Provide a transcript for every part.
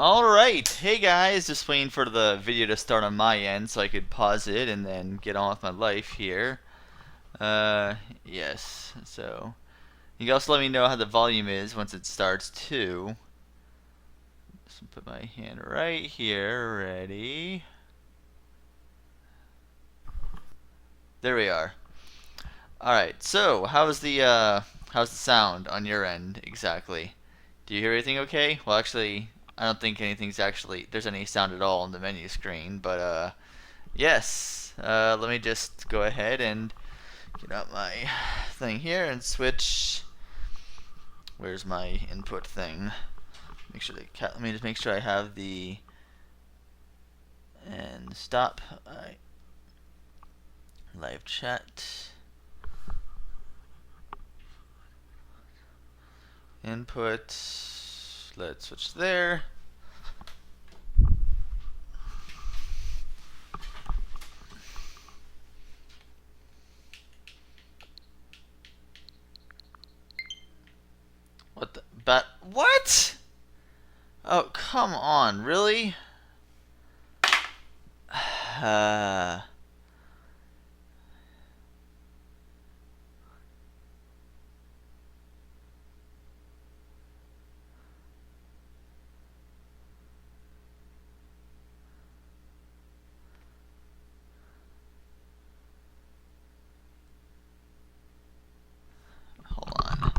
Alright, hey guys, just waiting for the video to start on my end so I could pause it and then get on with my life here. Yes, so you can also let me know how the volume is once it starts too. Just put my hand right here, ready. There we are. Alright, so how's the sound on your end exactly? Do you hear everything okay? Well, actually, I don't think there's any sound at all on the menu screen, but yes. Let me just go ahead and get out my thing here and switch. Where's my input thing? Let me just make sure I have the and stop. Alright. Live chat. Input. Let's switch there. What the? What? Oh, come on, really? Hold on.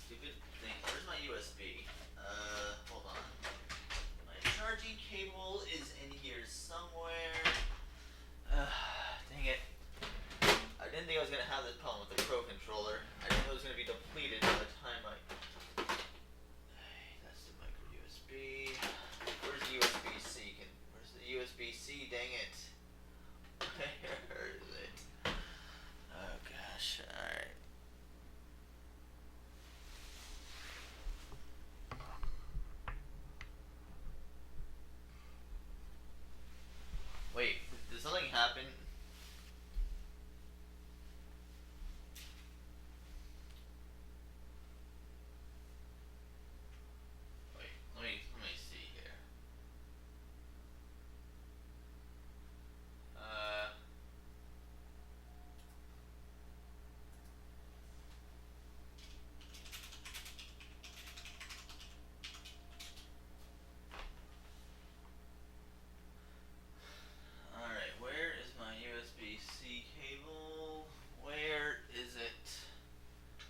Stupid thing. Where's my USB? Hold on. My charging cable is in here somewhere. Dang it. I didn't think I was going to have this problem with the Pro controller. I didn't know it was going to be depleted by the time I... That's the micro USB. Where's the USB-C? Where's the USB-C? Dang it. Where is it? Oh gosh, alright. Wait, did something happen? Wait, let me see here. Alright, where is my USB-C cable? Where is it?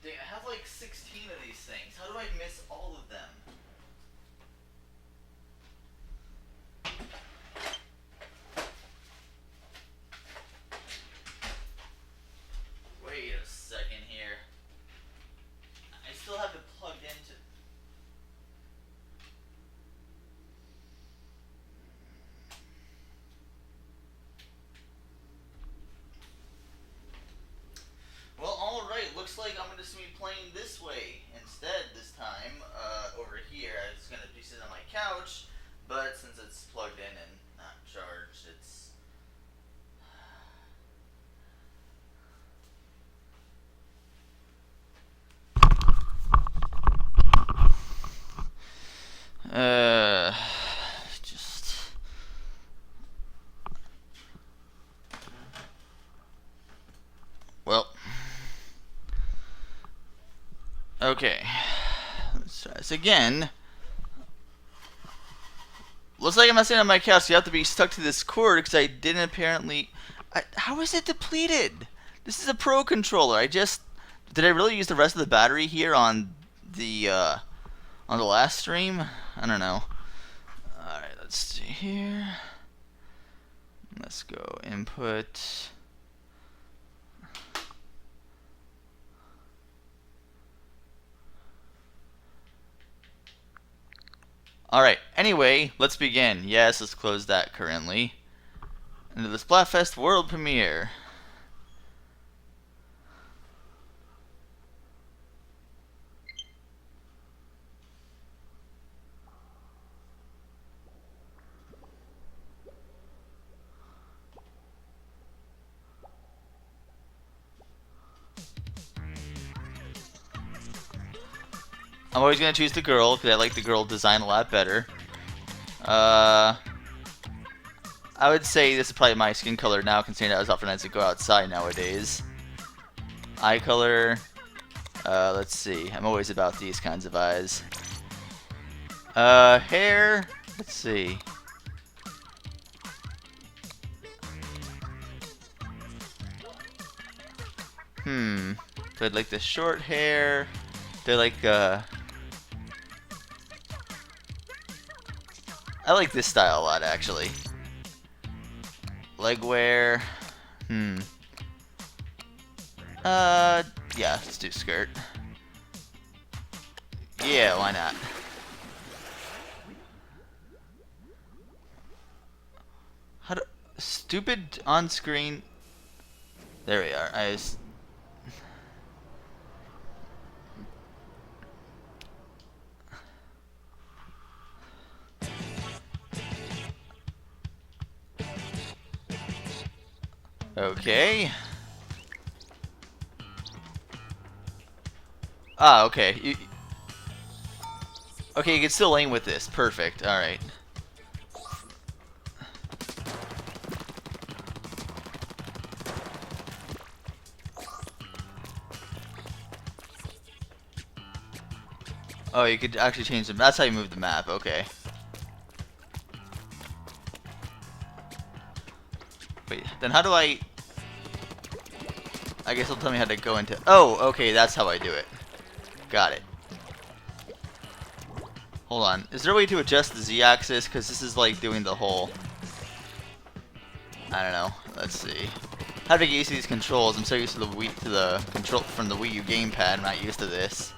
Dang, I have like 16 of these things. How do I miss all of them? Wait a second here. I still have it plugged into... Well, alright, looks like I'm going to be playing this way instead this time. Over here, I was going to be sitting on my couch, but since it's plugged in and not charged, it's... Just... Well... Okay. Let's try this again. Looks like I'm not sitting on my couch, so you have to be stuck to this cord, because I didn't apparently... how is it depleted? This is a Pro controller. Did I really use the rest of the battery here on the last stream? I don't know. Alright, let's see here. Let's go input. Alright, anyway, let's begin. Yes, let's close that currently. Into the Splatfest world premiere. I'm always gonna choose the girl because I like the girl design a lot better. I would say this is probably my skin color now, considering I was often nights to go outside nowadays. Eye color. Let's see. I'm always about these kinds of eyes. Hair. Let's see. Do I like the short hair? Do I like, I like this style a lot, actually. Leg wear. Yeah, let's do skirt. Yeah, why not? How do... Stupid on-screen... There we are. Okay. Ah, okay. Okay, you can still aim with this. Perfect. Alright. Oh, you could actually change them. That's how you move the map. Okay. Wait, then how do I guess it'll tell me how to go into... Oh, okay, that's how I do it. Got it. Hold on. Is there a way to adjust the Z-axis? Because this is like doing the whole... I don't know. Let's see. How to get used to these controls? I'm so used to the control from the Wii U gamepad. I'm not used to this.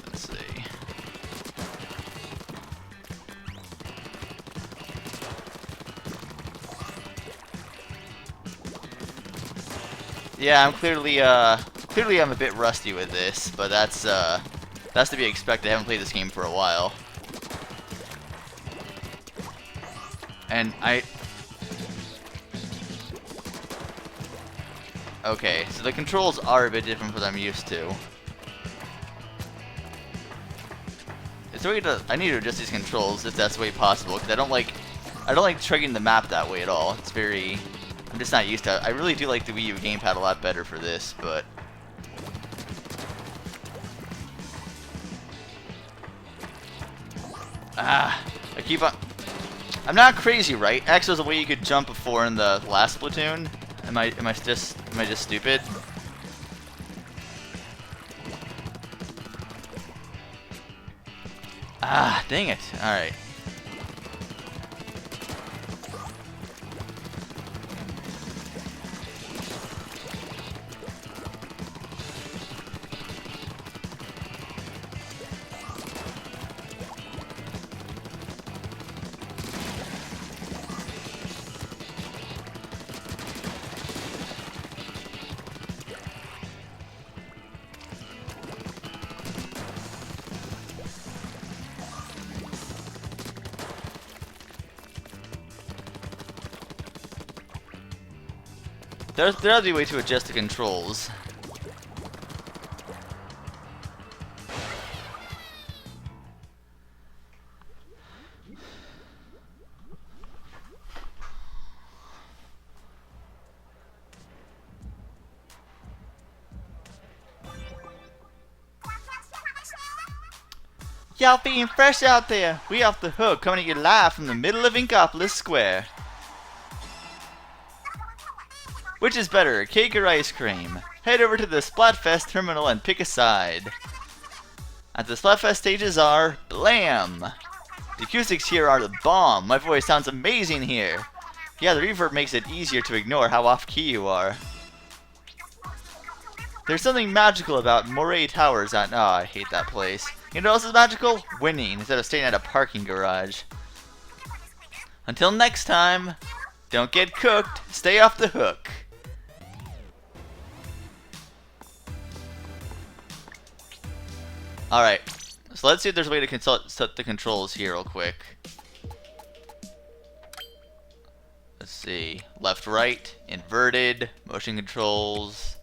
Let's see. Yeah, I'm clearly I'm a bit rusty with this, but that's to be expected. I haven't played this game for a while. And okay, so the controls are a bit different from what I'm used to. Is there a way to... I need to adjust these controls if that's the way possible, because I don't like triggering the map that way at all. It's very... I'm just not used to it. I really do like the Wii U gamepad a lot better for this, but... I keep on... I'm not crazy, right? X was a way you could jump before in the last Splatoon. Am I just stupid? Ah, dang it. Alright. There's a way to adjust the controls. Y'all being fresh out there. We off the hook, coming at you live from the middle of Inkopolis Square. Which is better, cake or ice cream? Head over to the Splatfest terminal and pick a side. At the Splatfest stages are blam! The acoustics here are the bomb. My voice sounds amazing here. Yeah, the reverb makes it easier to ignore how off-key you are. There's something magical about Moray Towers at... Oh, I hate that place. You know what else is magical? Winning, instead of staying at a parking garage. Until next time, don't get cooked, stay off the hook. Alright, so let's see if there's a way to set the controls here real quick. Let's see, left, right, inverted, motion controls.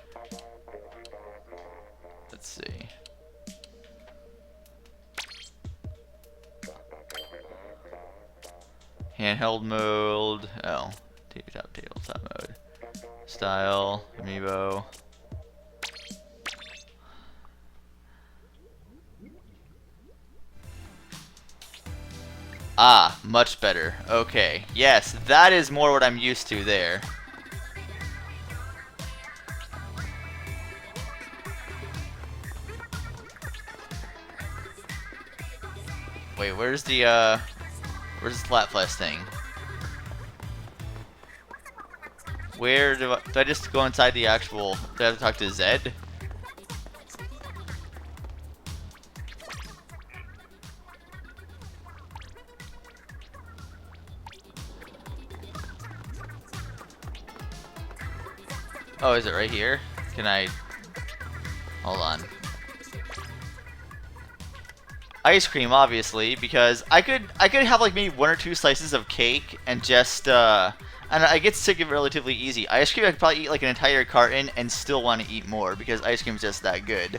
see. Handheld mode. Oh, tabletop mode. Style, amiibo. Ah, much better. Okay. Yes, that is more what I'm used to there. Wait, where's the Splatfest thing? Where do I just go inside the actual... Do I have to talk to Zed? Oh, is it right here? Can I... Hold on. Ice cream, obviously, because I could have like maybe 1 or 2 slices of cake and just and I get sick of it relatively easy. Ice cream I could probably eat like an entire carton and still want to eat more because ice cream is just that good.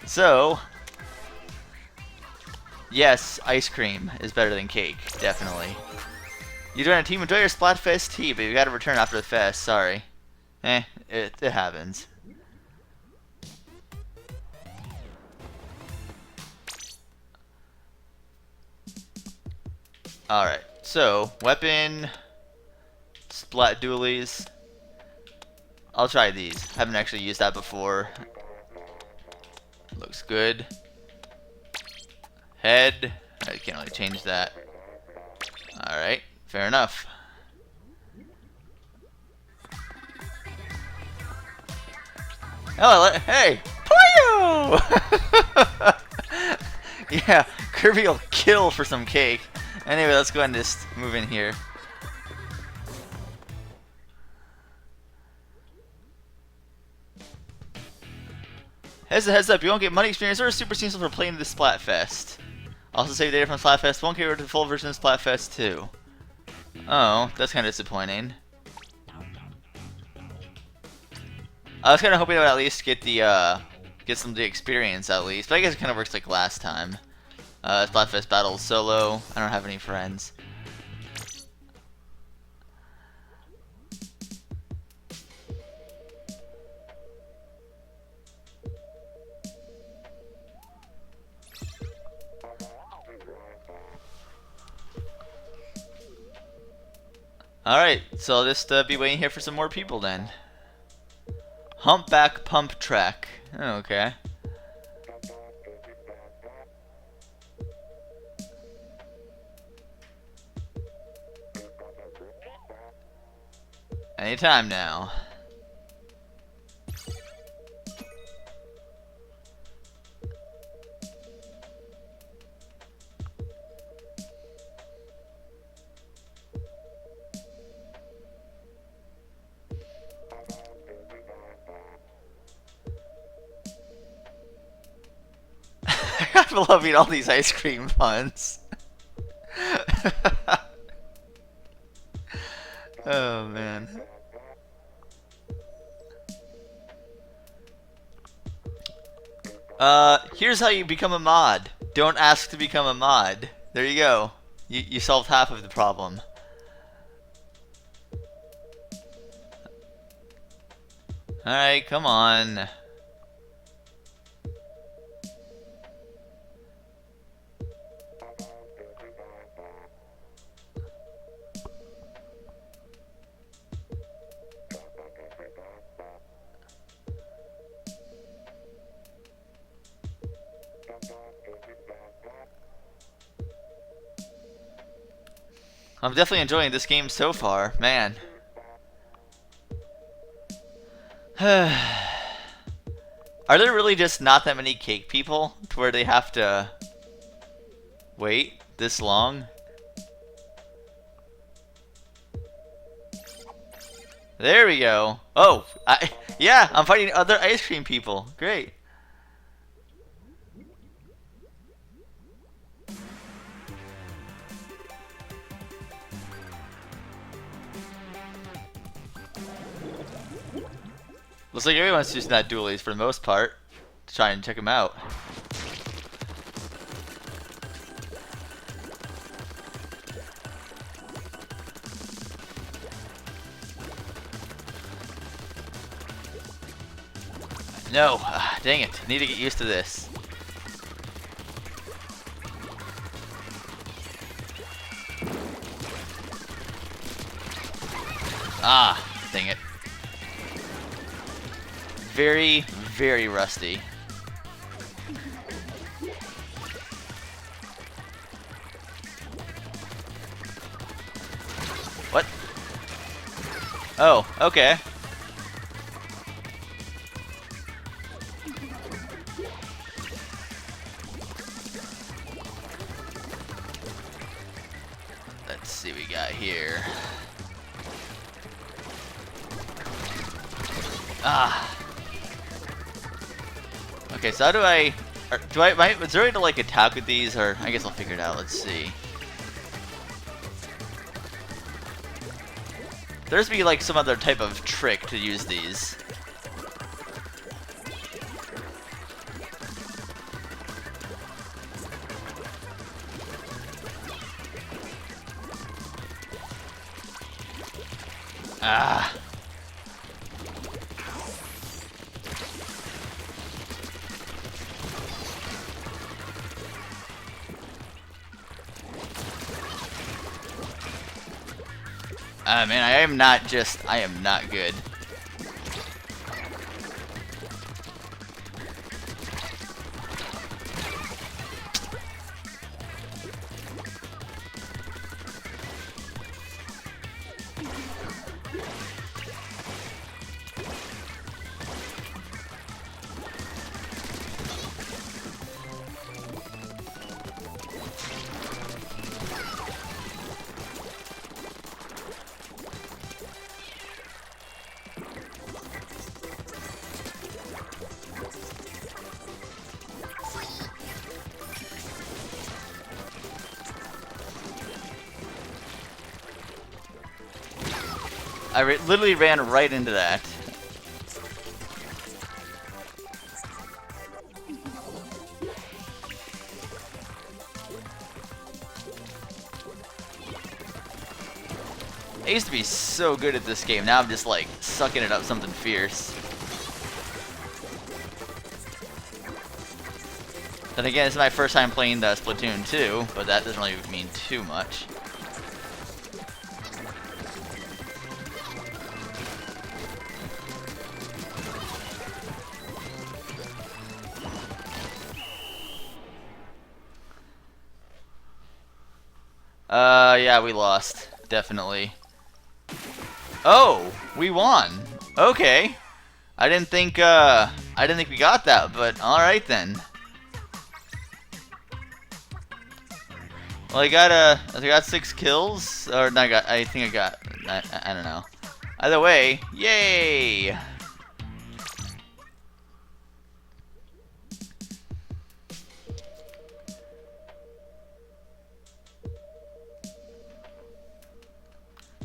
So yes, ice cream is better than cake, definitely. You join a team, enjoy your Splatfest tea, but you gotta return after the fest, sorry. It happens. Alright, so, weapon, splat dualies. I'll try these. Haven't actually used that before. Looks good. Head, I can't really change that. Alright, fair enough. Oh, hey! Poyo! Yeah, Kirby will kill for some cake. Anyway, let's go ahead and just move in here. Heads up, you won't get money experience or super seasons for playing the Splatfest. Also save data from Splatfest, won't carry over to the full version of Splatfest 2. Oh, that's kind of disappointing. I was kind of hoping I would at least get the get some of the experience at least, but I guess it kind of works like last time. Splatfest battles solo. I don't have any friends. Alright, so I'll just be waiting here for some more people then. Humpback pump track. Oh, okay. Anytime now. I'm loving all these ice cream puns. Oh man. Here's how you become a mod. Don't ask to become a mod. There you go. You solved half of the problem. Alright, come on. I'm definitely enjoying this game so far, man. Are there really just not that many cake people to where they have to wait this long? There we go. Oh, yeah, I'm fighting other ice cream people. Great. Looks like everyone's using that dualies for the most part. to try and check him out. No, dang it, need to get used to this. Ah, dang it. Very, very rusty. What? Oh, okay. Let's see what we got here. Ah. Okay, so how do I... is there a way to like attack with these, or I guess I'll figure it out. Let's see. There's be like some other type of trick to use these. Ah. Man, I am not good. I literally ran right into that. I used to be so good at this game, now I'm just like sucking it up something fierce. Then again, it's my first time playing the Splatoon 2, but that doesn't really mean too much. Yeah, we lost. Definitely. Oh, we won. Okay. I didn't think we got that, but alright then. Well, I got 6 kills, or no, I think I got, I don't know. Either way, yay!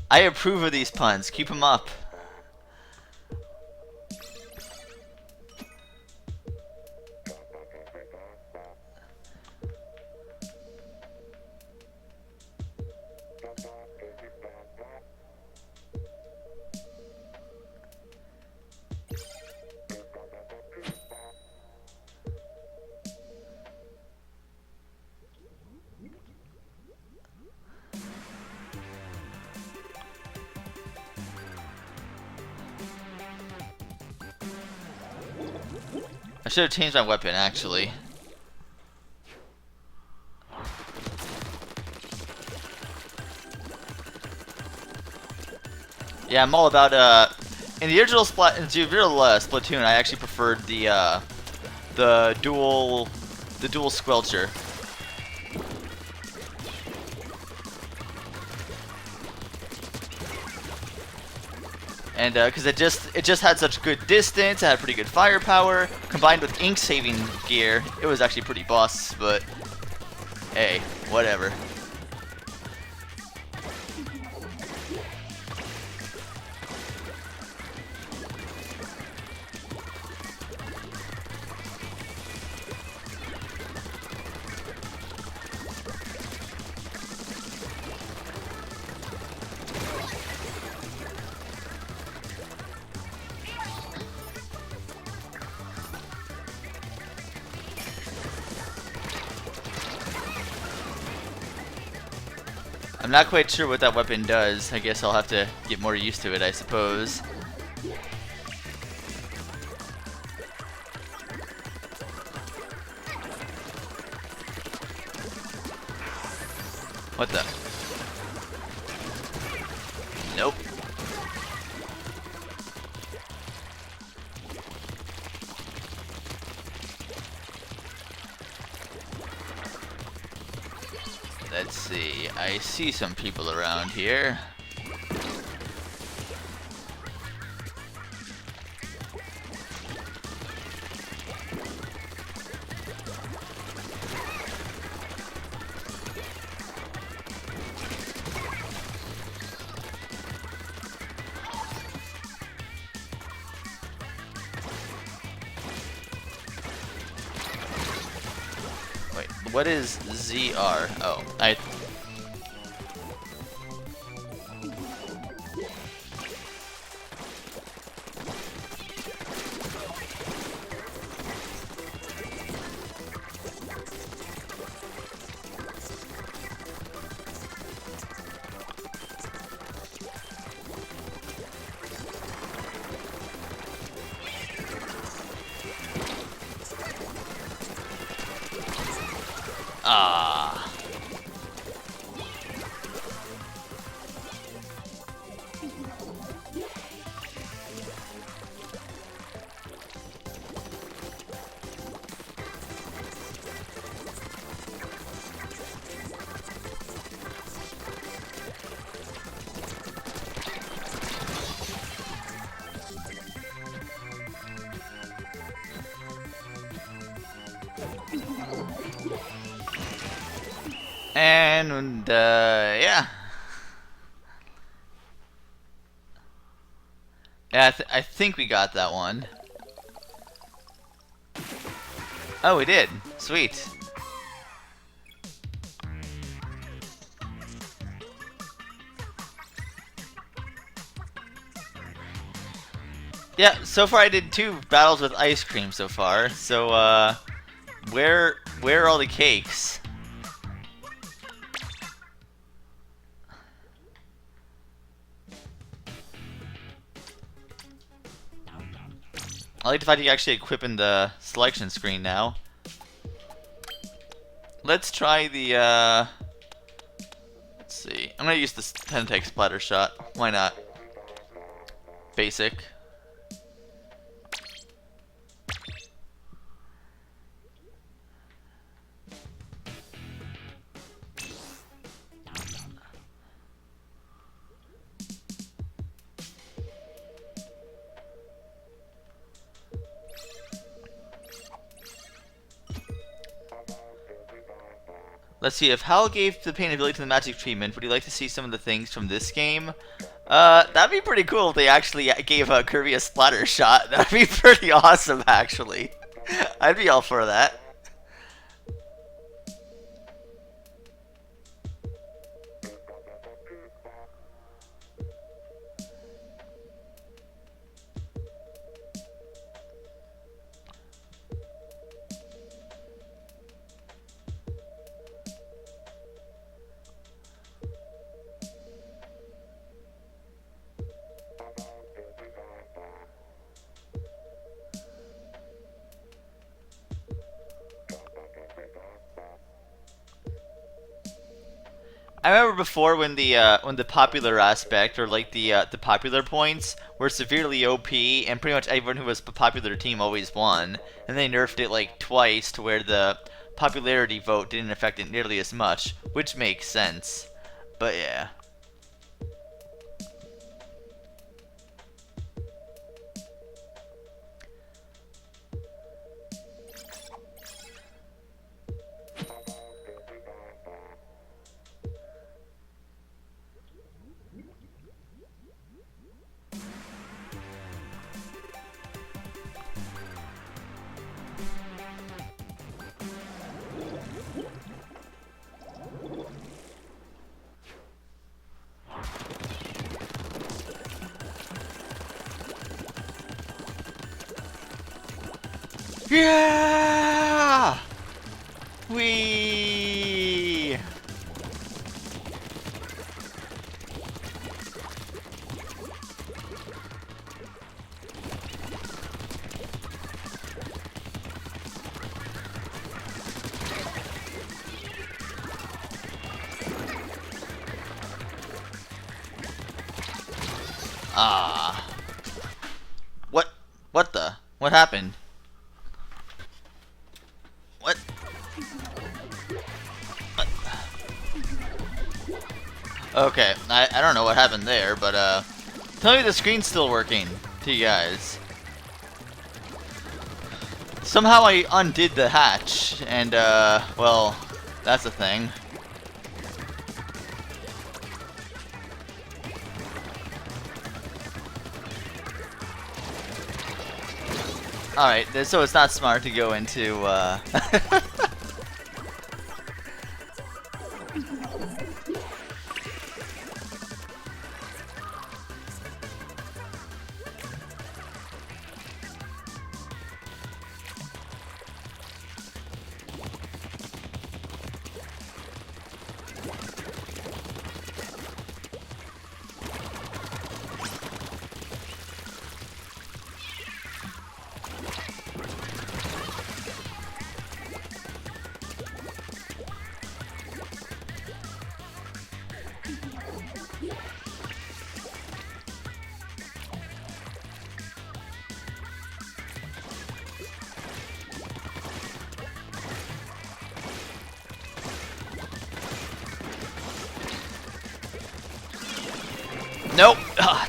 I approve of these puns. Keep them up. I should have changed my weapon, actually. Yeah, I'm all about in the original Splatoon, I actually preferred the dual squelcher. And because it just had such good distance, it had pretty good firepower, combined with ink saving gear, it was actually pretty boss. But hey, whatever. I'm not quite sure what that weapon does. I guess I'll have to get more used to it, I suppose. What the? Nope. Let's see. I see some people around here. Wait, what is ZR? Oh, Ah. And yeah. Yeah, I think we got that one. Oh, we did. Sweet. Yeah, so far I did 2 battles with ice cream so far. So, where are all the cakes? I like the fact you actually equip in the selection screen now. Let's try the, let's see. I'm gonna use this Pentake Splatter Shot. Why not? Basic. Let's see, if Hal gave the pain ability to the magic treatment, would you like to see some of the things from this game? That'd be pretty cool if they actually gave Kirby a splatter shot. That'd be pretty awesome, actually. I'd be all for that. I remember before when the popular aspect, or like the popular points, were severely OP, and pretty much everyone who was a popular team always won. And they nerfed it like twice to where the popularity vote didn't affect it nearly as much, which makes sense. But yeah. Yeah! Whee! Ah. What? What the? What happened? What? What? Okay, I don't know what happened there, but tell me the screen's still working to you guys. Somehow I undid the hatch, and well, that's a thing. Alright, so it's not smart to go into, Nope. Ugh.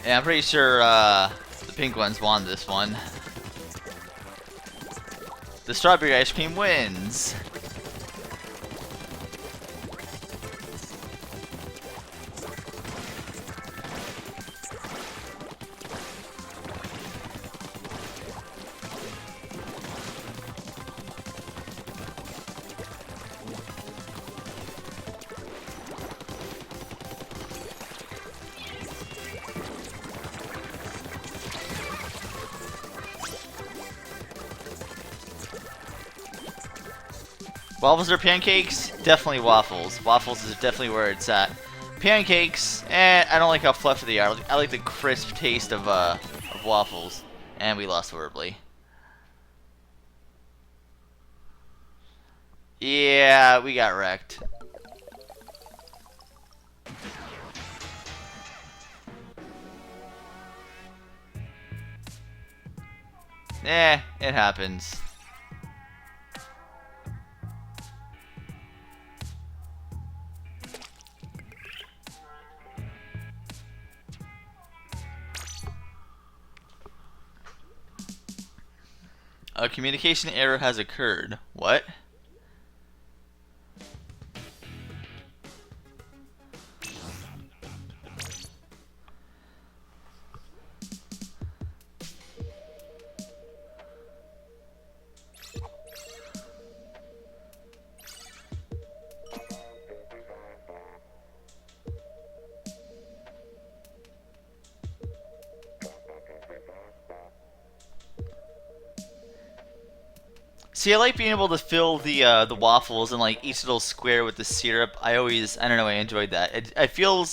Yeah, I'm pretty sure the pink ones won this one. The strawberry ice cream wins. Waffles or pancakes? Definitely waffles. Waffles is definitely where it's at. Pancakes, I don't like how fluffy they are. I like the crisp taste of waffles. And we lost horribly. Yeah, we got wrecked. It happens. A communication error has occurred. What? See, I like being able to fill the waffles in like each little square with the syrup. I don't know, I enjoyed that. I feel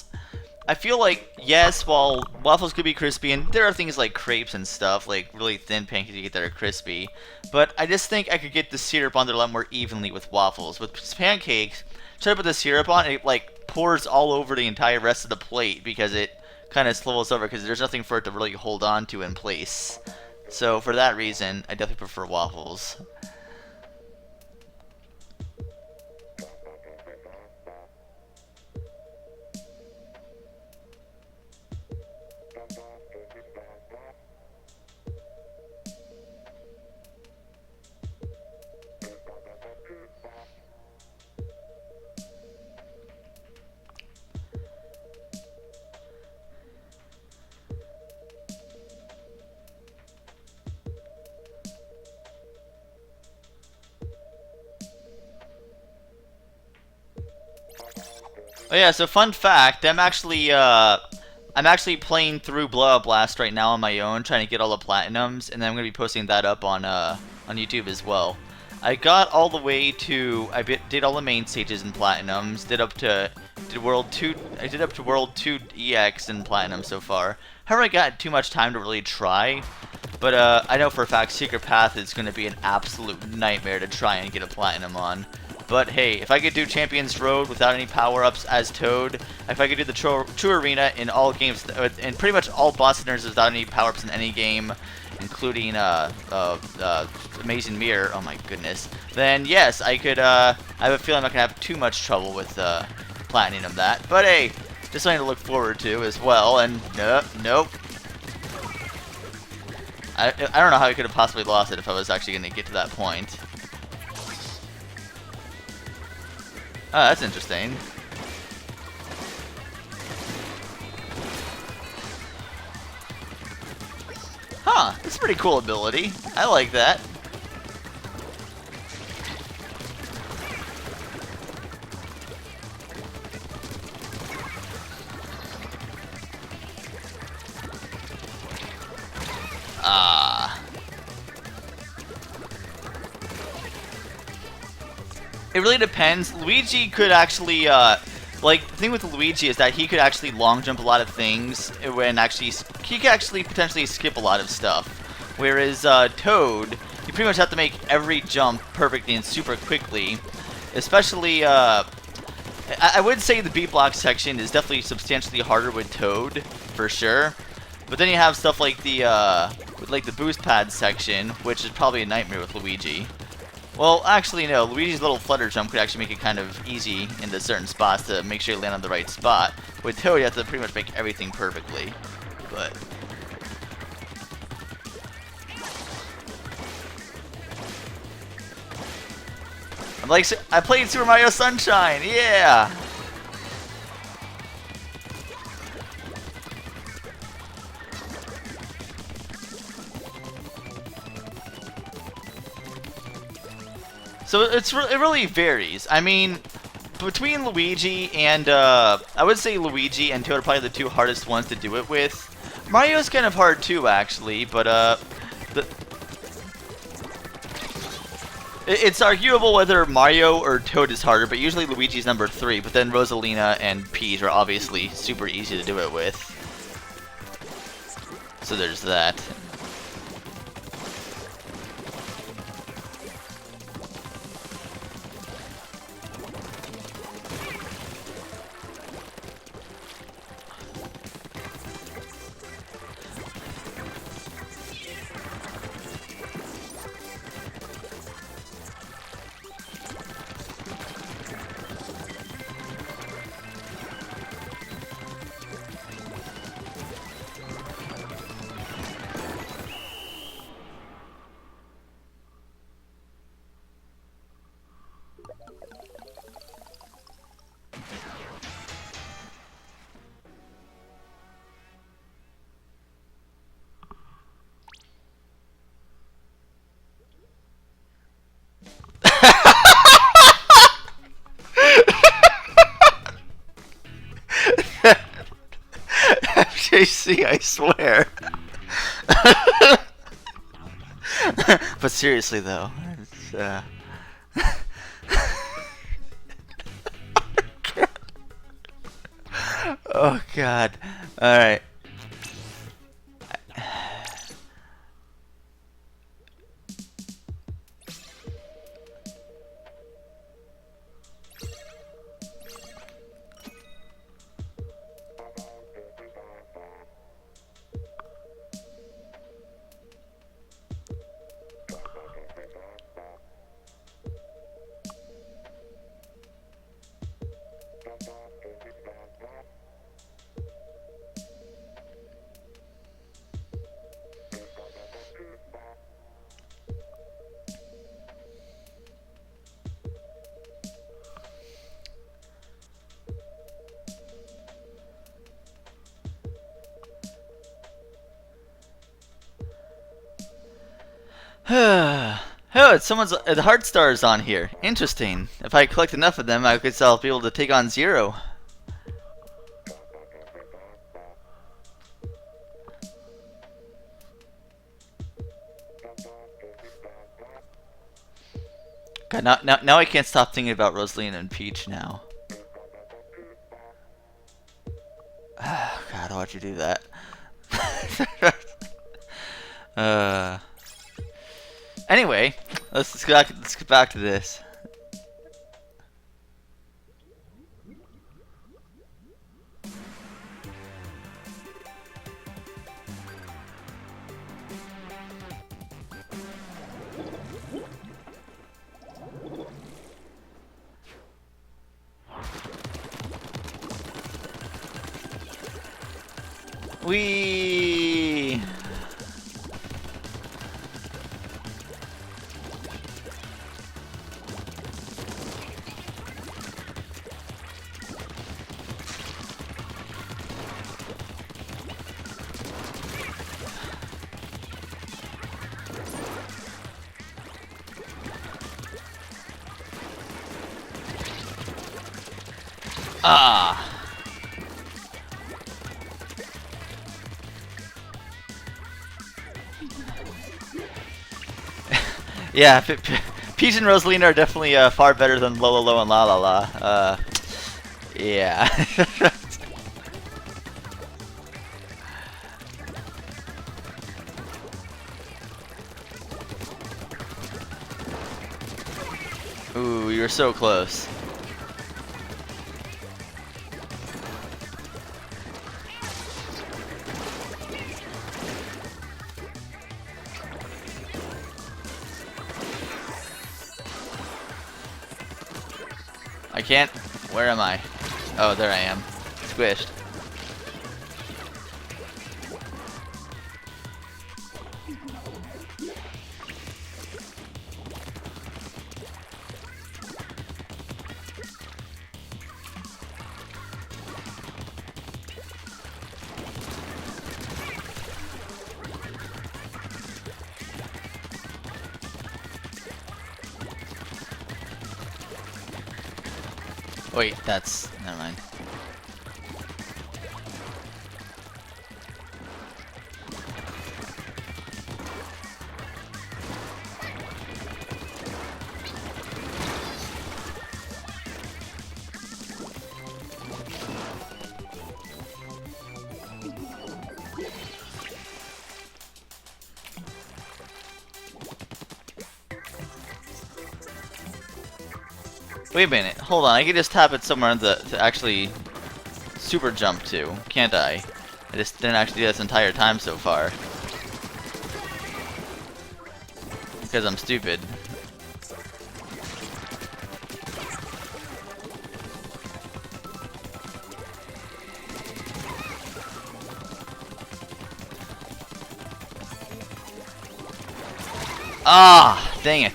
like, yes, while waffles could be crispy, and there are things like crepes and stuff, like really thin pancakes you get that are crispy, but I just think I could get the syrup on there a lot more evenly with waffles. With pancakes, try to put the syrup on, and it like pours all over the entire rest of the plate because it kind of swivels over because there's nothing for it to really hold on to in place. So for that reason, I definitely prefer waffles. Oh yeah, so fun fact, I'm actually playing through Blowout Blast right now on my own, trying to get all the platinums, and then I'm gonna be posting that up on YouTube as well. I got all the way to did all the main stages in platinums, did up to World 2. I did up to World 2 EX in platinum so far. Haven't really got too much time to really try, But I know for a fact Secret Path is going to be an absolute nightmare to try and get a platinum on. But hey, if I could do Champion's Road without any power-ups as Toad, if I could do the True Arena in all games, and pretty much all boss dinners without any power-ups in any game, including Amazing Mirror, oh my goodness, then yes, I could, I have a feeling I'm not going to have too much trouble with platinum that. But hey, just something to look forward to as well, and nope. I don't know how I could have possibly lost it if I was actually going to get to that point. Oh, that's interesting. Huh, that's a pretty cool ability. I like that. It really depends. Luigi could actually, like, the thing with Luigi is that he could actually long jump a lot of things, when actually, he could actually potentially skip a lot of stuff. Whereas, Toad, you pretty much have to make every jump perfectly and super quickly. Especially, I would say the B-block section is definitely substantially harder with Toad, for sure. But then you have stuff like the boost pad section, which is probably a nightmare with Luigi. Well, actually, no. Luigi's little flutter jump could actually make it kind of easy into certain spots to make sure you land on the right spot. With Toad, you have to pretty much make everything perfectly. But I played Super Mario Sunshine. Yeah. So it really varies. I mean, between Luigi and I would say Luigi and Toad are probably the two hardest ones to do it with. Mario's kind of hard too, actually, but it's arguable whether Mario or Toad is harder, but usually Luigi's number 3. But then Rosalina and Peach are obviously super easy to do it with. So there's that. FJC, I swear. But seriously though, it's, oh god. Alright. Oh, it's someone's the heart stars on here. Interesting. If I collect enough of them, I guess I'll be able to take on Zero. God, now I can't stop thinking about Rosalina and Peach now. God, why'd you do that? Uh. Anyway, let's get back to this. Wee. Ah. Yeah, Peach and Rosalina are definitely far better than Lolo and La La La. Yeah. Ooh, you were so close. I can't. Where am I? Oh, there I am. Squished. Wait, that's... never mind. Wait a minute, hold on, I can just tap it somewhere to actually super jump to, can't I? I just didn't actually do this entire time so far. Because I'm stupid. Ah, dang it.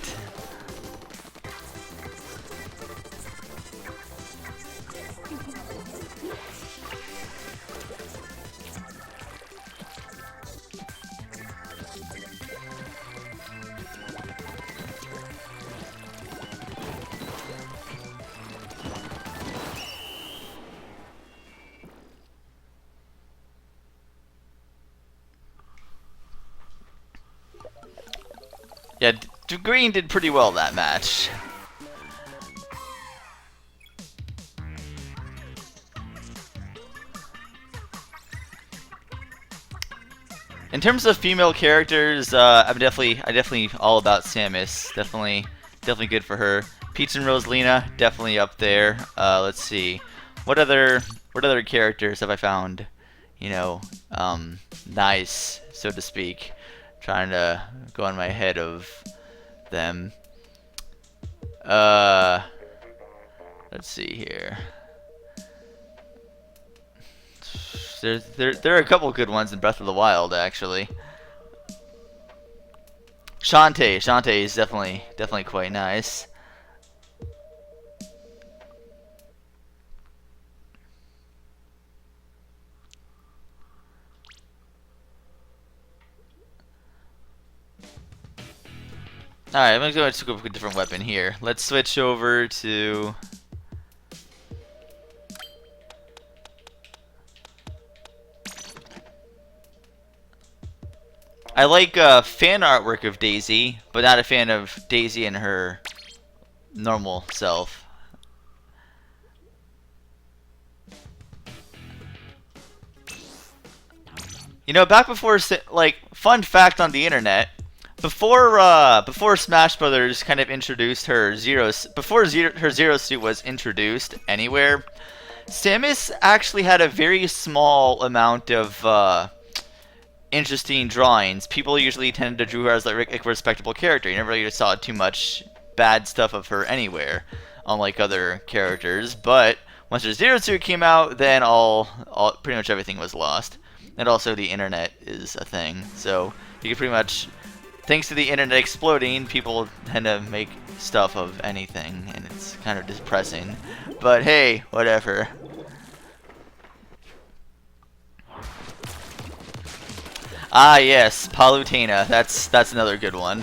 Yeah, Green did pretty well that match. In terms of female characters, I definitely all about Samus. Definitely good for her. Peach and Rosalina, definitely up there. Let's see, what other characters have I found? You know, nice, so to speak. Trying to go on my head of them. Let's see here. There are a couple good ones in Breath of the Wild, actually. Shantae is definitely quite nice. Alright, I'm gonna go with a different weapon here. Let's switch over to... I like fan artwork of Daisy, but not a fan of Daisy and her normal self. You know, back before, like, fun fact on the internet, before Smash Brothers kind of introduced her her Zero Suit was introduced anywhere, Samus actually had a very small amount of interesting drawings. People usually tended to draw her as like a respectable character. You never really saw too much bad stuff of her anywhere, unlike other characters. But once her Zero Suit came out, then all pretty much everything was lost. And also the internet is a thing, so you can pretty much, thanks to the internet exploding, people tend to make stuff of anything, and it's kind of depressing. But hey, whatever. Ah yes, Palutena. That's another good one.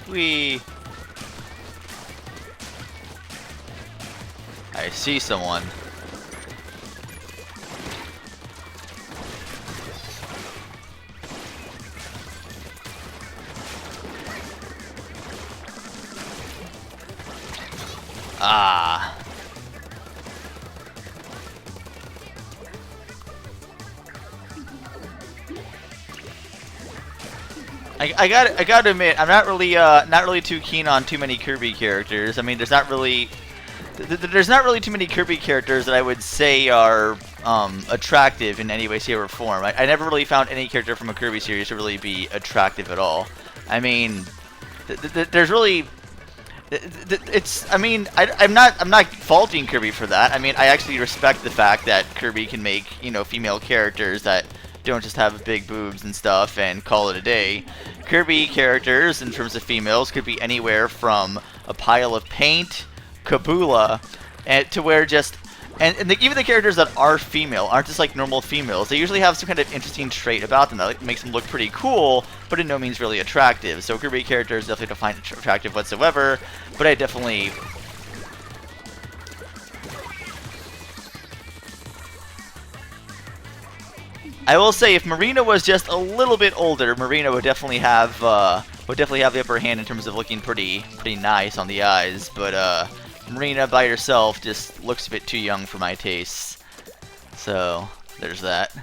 We. I see someone. Ah. I gotta admit, I'm not really too keen on too many Kirby characters. I mean, there's not really too many Kirby characters that I would say are attractive in any way, shape, or form. I never really found any character from a Kirby series to really be attractive at all. I mean, there's really it's. I mean, I'm not faulting Kirby for that. I mean, I actually respect the fact that Kirby can make, you know, female characters that don't just have big boobs and stuff and call it a day. Kirby characters, in terms of females, could be anywhere from a pile of paint, Kabula, and to where just even the characters that are female aren't just like normal females. They usually have some kind of interesting trait about them that makes them look pretty cool, but in no means really attractive. So Kirby characters definitely don't find attractive whatsoever, but I definitely. I will say, if Marina was just a little bit older, Marina would definitely have the upper hand in terms of looking pretty nice on the eyes. But Marina by herself just looks a bit too young for my tastes. So there's that.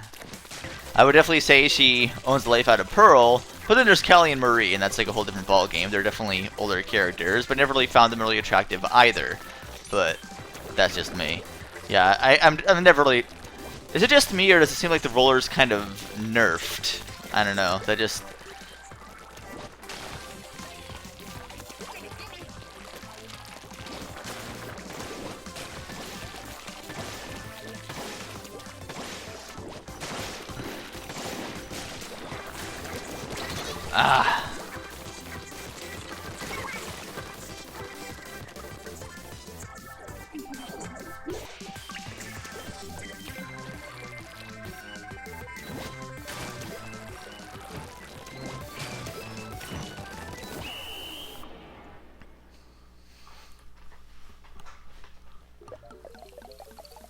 I would definitely say she owns the life out of Pearl. But then there's Callie and Marie, and that's like a whole different ball game. They're definitely older characters, but never really found them really attractive either. But that's just me. Yeah, I'm never really. Is it just me, or does it seem like the roller's kind of nerfed? I don't know. That just. Ah.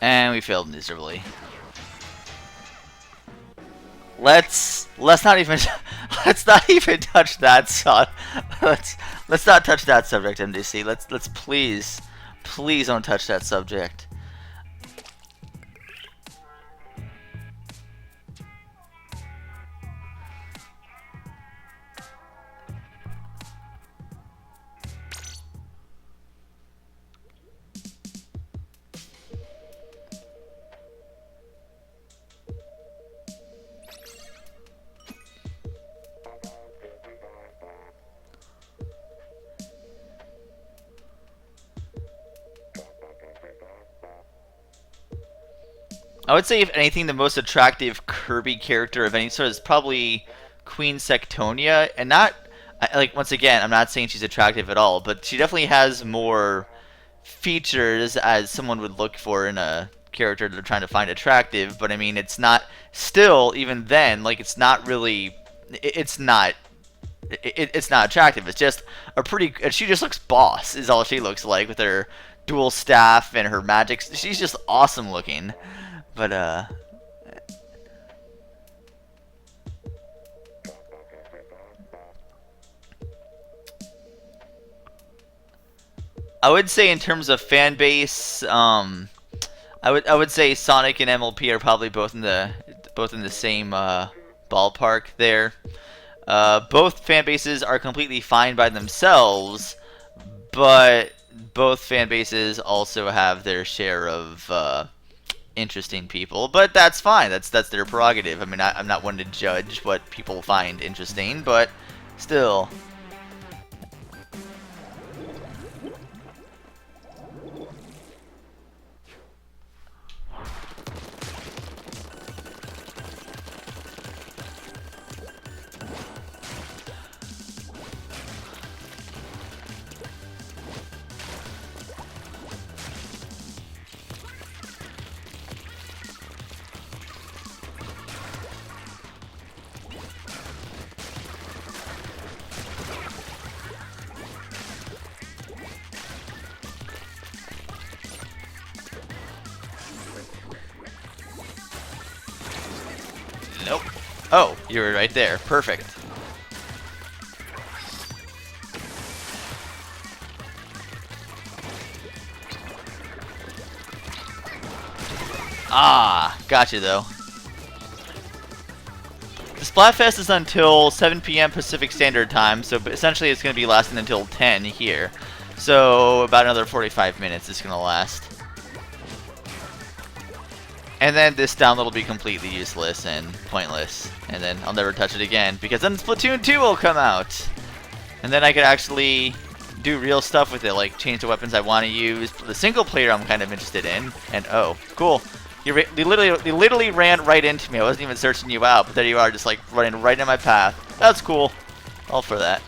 And we failed miserably. Let's not even touch that let's not touch that subject, MDC. Let's please don't touch that subject. I would say, if anything, the most attractive Kirby character of any sort is probably Queen Sectonia, and not like, once again, I'm not saying she's attractive at all, but she definitely has more features as someone would look for in a character they're trying to find attractive. But I mean, it's not, still, even then, like, it's not really, it's not It's not attractive. It's just a pretty. She just looks boss. Is all she looks like with her dual staff and her magic. She's just awesome looking. But I would say in terms of fan base, I would say Sonic and MLP are probably both in the same ballpark there. Both fan bases are completely fine by themselves, but both fan bases also have their share of interesting people. But that's fine. That's their prerogative. I mean, I'm not one to judge what people find interesting, but still. Nope. Oh, you were right there. Perfect. Ah, gotcha though. The Splatfest is until 7 p.m. Pacific Standard Time, so essentially it's going to be lasting until 10 here. So about another 45 minutes it's going to last. And then this download will be completely useless and pointless. And then I'll never touch it again, because then Splatoon 2 will come out. And then I could actually do real stuff with it, like change the weapons I want to use. The single player I'm kind of interested in. And oh, cool. You literally ran right into me. I wasn't even searching you out, but there you are, just like running right in my path. That's cool. All for that.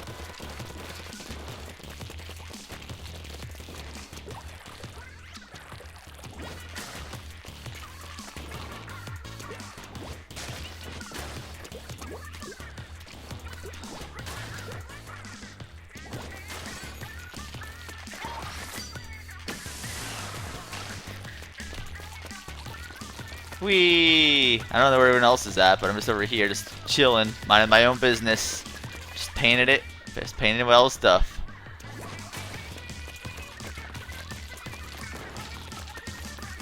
Whee! I don't know where everyone else is at, but I'm just over here, just chilling, minding my own business. Just painting well stuff.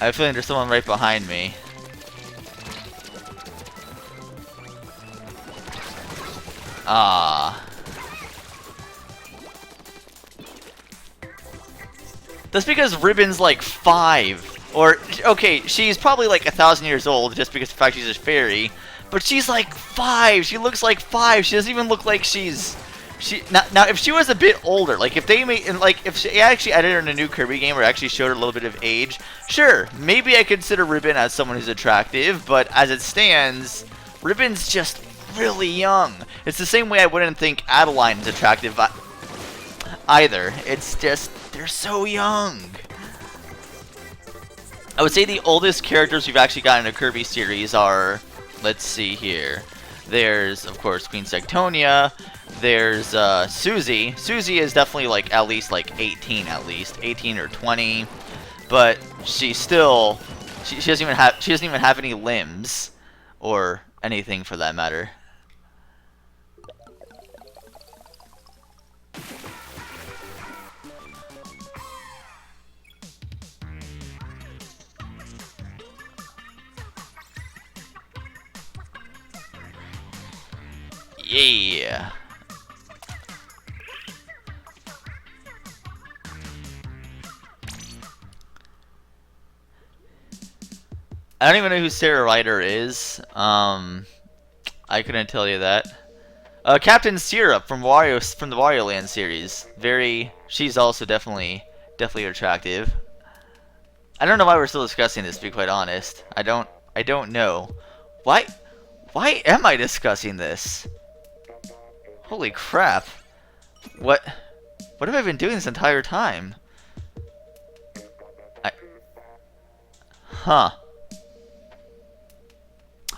I have a feeling there's someone right behind me. Ah. That's because Ribbon's like 5. Or, okay, she's probably like 1,000 years old just because of the fact she's a fairy. But she's like 5. She looks like 5. She doesn't even look like she's... Now, if she was a bit older, like if they made, like if she actually added her in a new Kirby game or actually showed her a little bit of age, sure, maybe I consider Ribbon as someone who's attractive. But as it stands, Ribbon's just really young. It's the same way I wouldn't think Adeline's attractive either. It's just, they're so young. I would say the oldest characters we've actually got in a Kirby series are, let's see here. There's, of course, Queen Sectonia. There's Susie. Susie is definitely like at least like 18 at least, 18 or 20. But she's still, she doesn't even have any limbs or anything for that matter. Yeah. I don't even know who Sarah Ryder is. I couldn't tell you that. Captain Syrup from the Wario Land series. She's also definitely attractive. I don't know why we're still discussing this, to be quite honest. I don't know. Why am I discussing this? Holy crap. What have I been doing this entire time? Huh.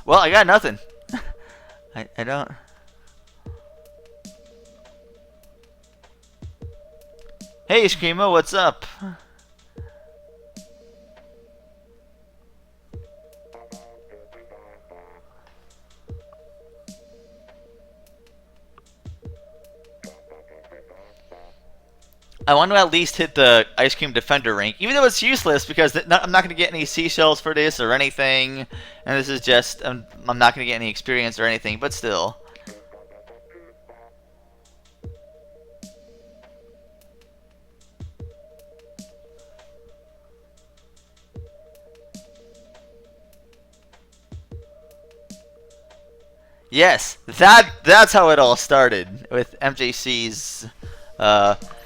Well, I got nothing. I don't... Hey, Screamo, what's up? I want to at least hit the Ice Cream Defender rank, even though it's useless because I'm not going to get any seashells for this or anything, and this is just I'm not going to get any experience or anything, but still. Yes, that's how it all started with MJC's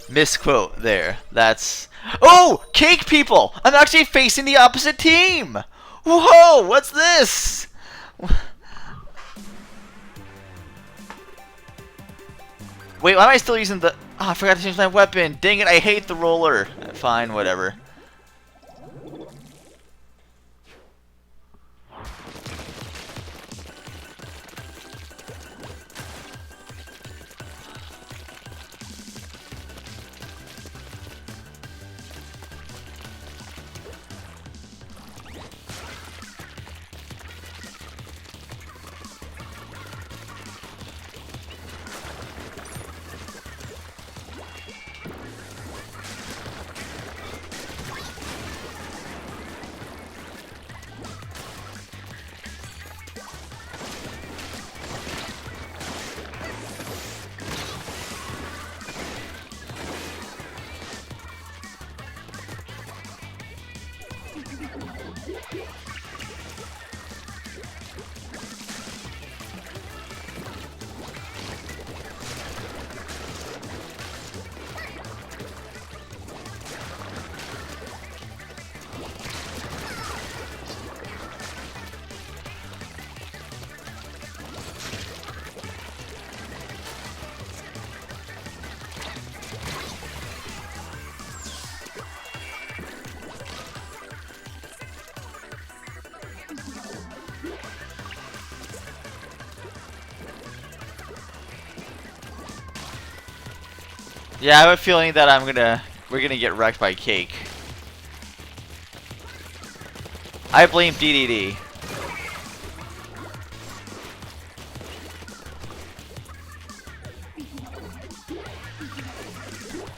misquote there. That's cake people. I'm actually facing the opposite team. Whoa, what's this? Wait, why am I still using the? Oh, I forgot to change my weapon. Dang it, I hate the roller. Fine, whatever. Yeah, I have a feeling that we're gonna get wrecked by Cake. I blame DDD.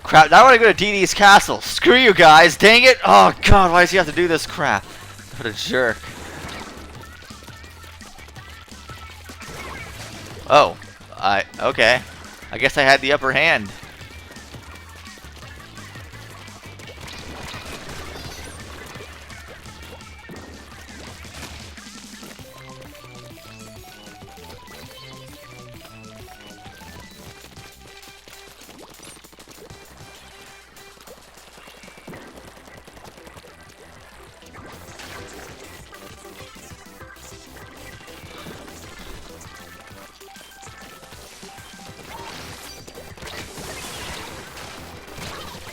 Crap, now I wanna go to DD's castle. Screw you guys, dang it! Oh god, why does he have to do this crap? What a jerk. Oh, okay. I guess I had the upper hand.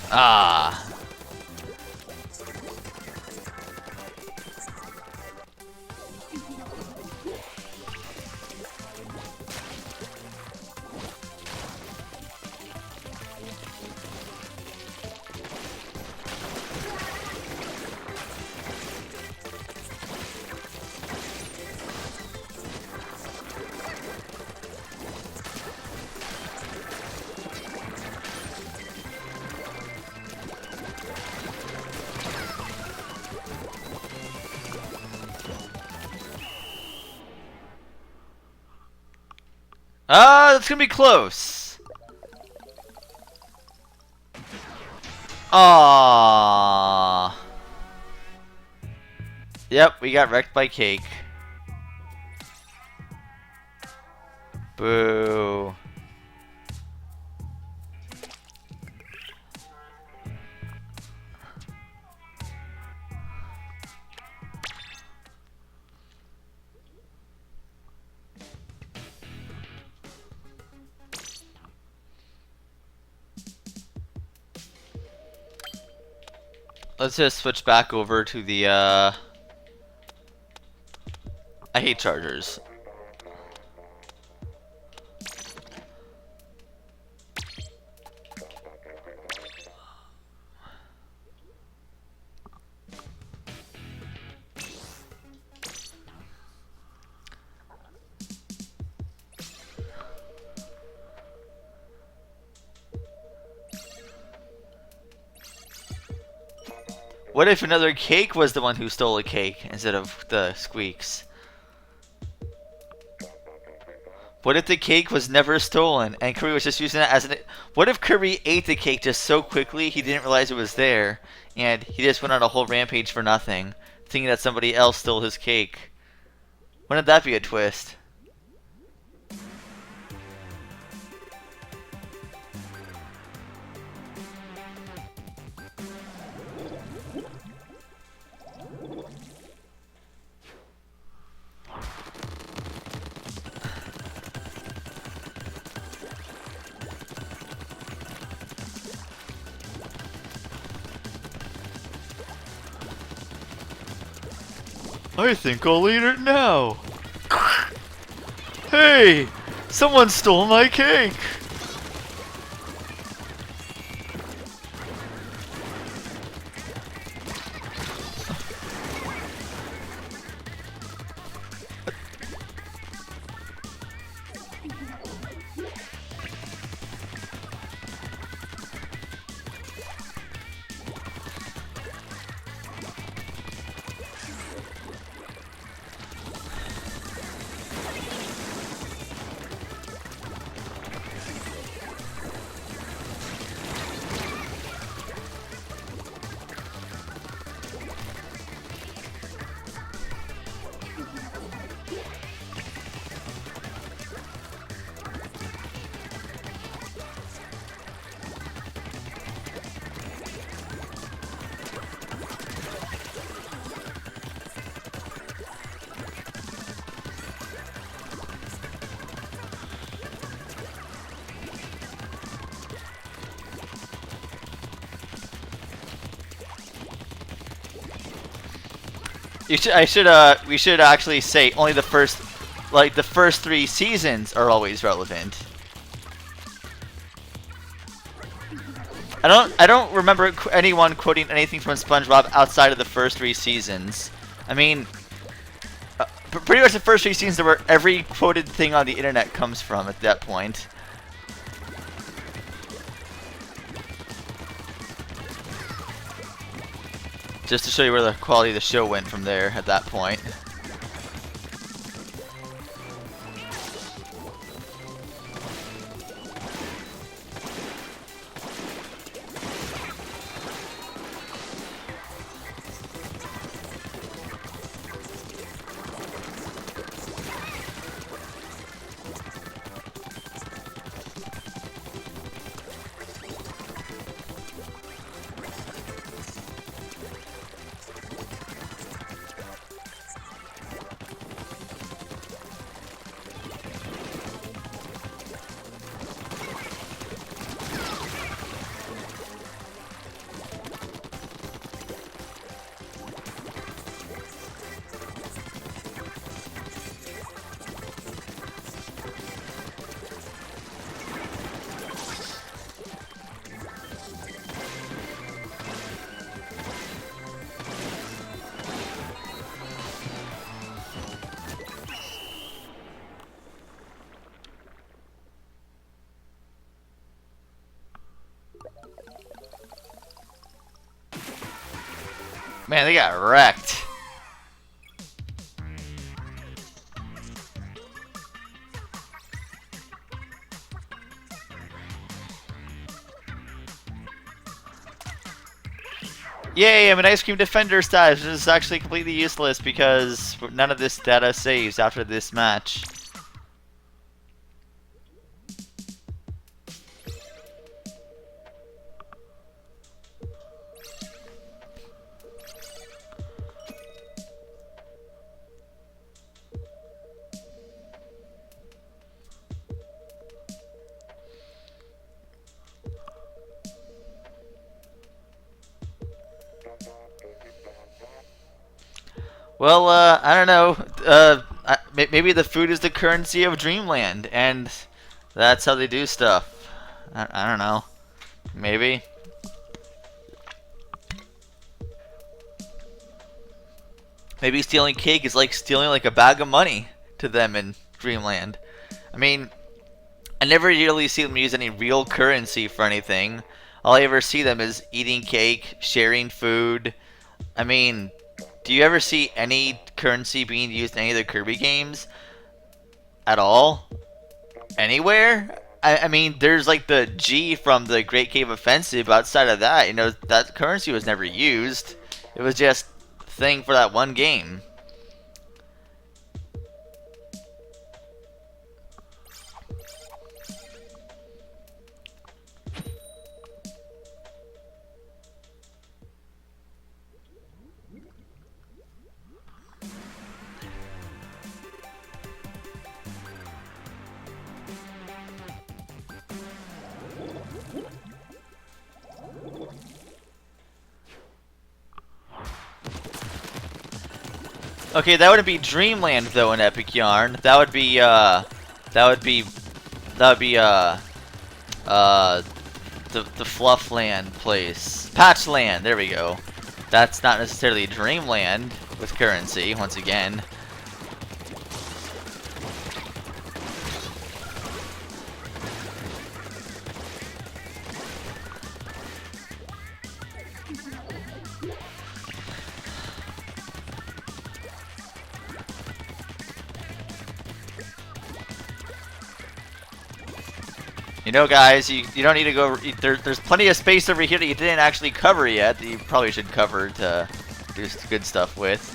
Ah. That's gonna be close. Aww. Yep, we got wrecked by Cake. Boo. Let's just switch back over to the, I hate chargers. What if another cake was the one who stole a cake instead of the squeaks? What if the cake was never stolen and Kirby was just using it as an... What if Kirby ate the cake just so quickly he didn't realize it was there and he just went on a whole rampage for nothing, thinking that somebody else stole his cake? Wouldn't that be a twist? I think I'll eat it now. Hey! Someone stole my cake! We should actually say only the first, like the first 3 seasons are always relevant. I don't remember anyone quoting anything from SpongeBob outside of the first 3 seasons. I mean, pretty much the first 3 seasons are where every quoted thing on the internet comes from at that point. Just to show you where the quality of the show went from there at that point. Man, they got wrecked. Yay, I'm an Ice Cream Defender status. This is actually completely useless because none of this data saves after this match. Well, I don't know. Maybe the food is the currency of Dreamland, and that's how they do stuff. I don't know. Maybe. Maybe stealing cake is like stealing like a bag of money to them in Dreamland. I mean, I never really see them use any real currency for anything. All I ever see them is eating cake, sharing food, I mean, do you ever see any currency being used in any of the Kirby games at all? Anywhere? I mean, there's like the G from the Great Cave Offensive. Outside of that, that currency was never used. It was just a thing for that one game. Okay, that wouldn't be Dreamland though in Epic Yarn. That would be that would be that would be uh the Fluffland place. Patchland, there we go. That's not necessarily Dreamland with currency, once again. You know, guys, you don't need to go. There's plenty of space over here that you didn't actually cover yet that you probably should cover to do good stuff with.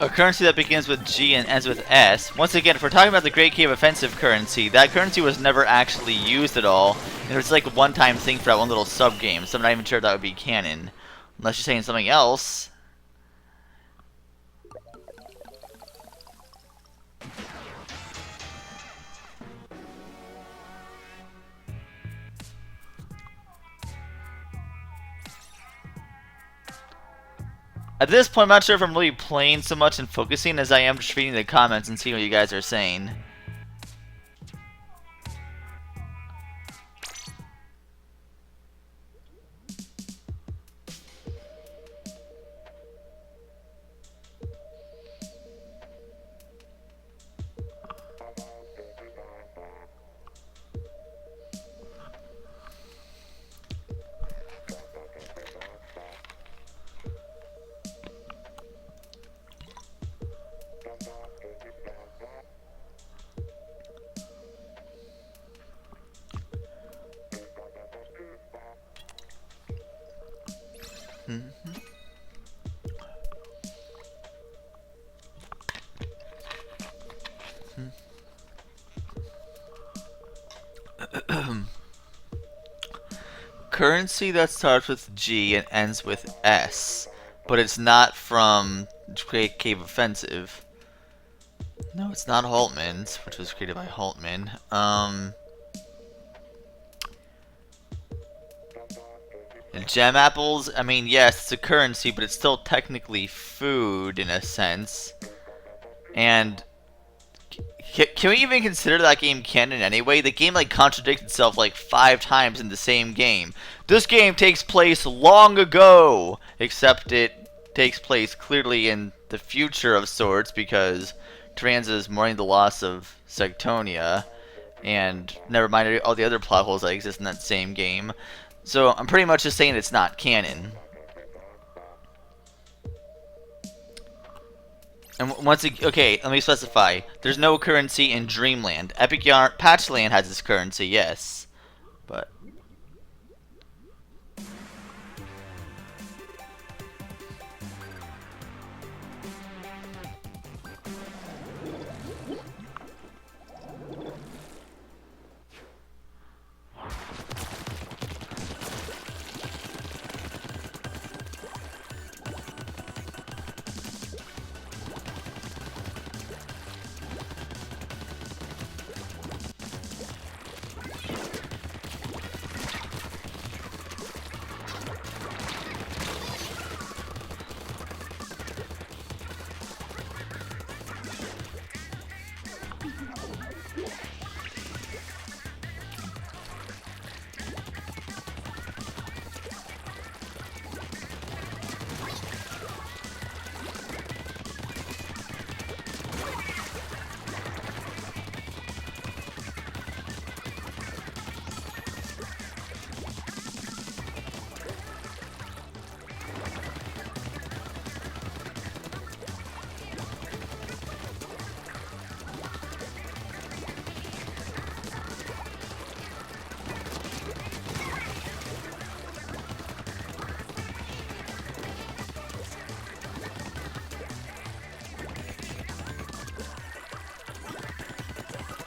A currency that begins with G and ends with S. Once again, if we're talking about the Great Cave Offensive currency, that currency was never actually used at all. It was like a one-time thing for that one little sub-game, so I'm not even sure if that would be canon. Unless you're saying something else. At this point, I'm not sure if I'm really playing so much and focusing as I am just reading the comments and seeing what you guys are saying. currency that starts with G and ends with S, but it's not from Cave Offensive. No, it's not Haltman's, which was created by Haltman. Gem apples, I mean, yes, it's a currency, but it's still technically food in a sense. And can we even consider that game canon anyway? The game like contradicts itself like 5 times in the same game. This game takes place long ago, except it takes place clearly in the future of sorts because Tranza is mourning the loss of Sectonia, and never mind all the other plot holes that exist in that same game. So I'm pretty much just saying it's not canon. And once again, okay, let me specify. There's no currency in Dreamland. Epic Yarn Patchland has its currency, yes. But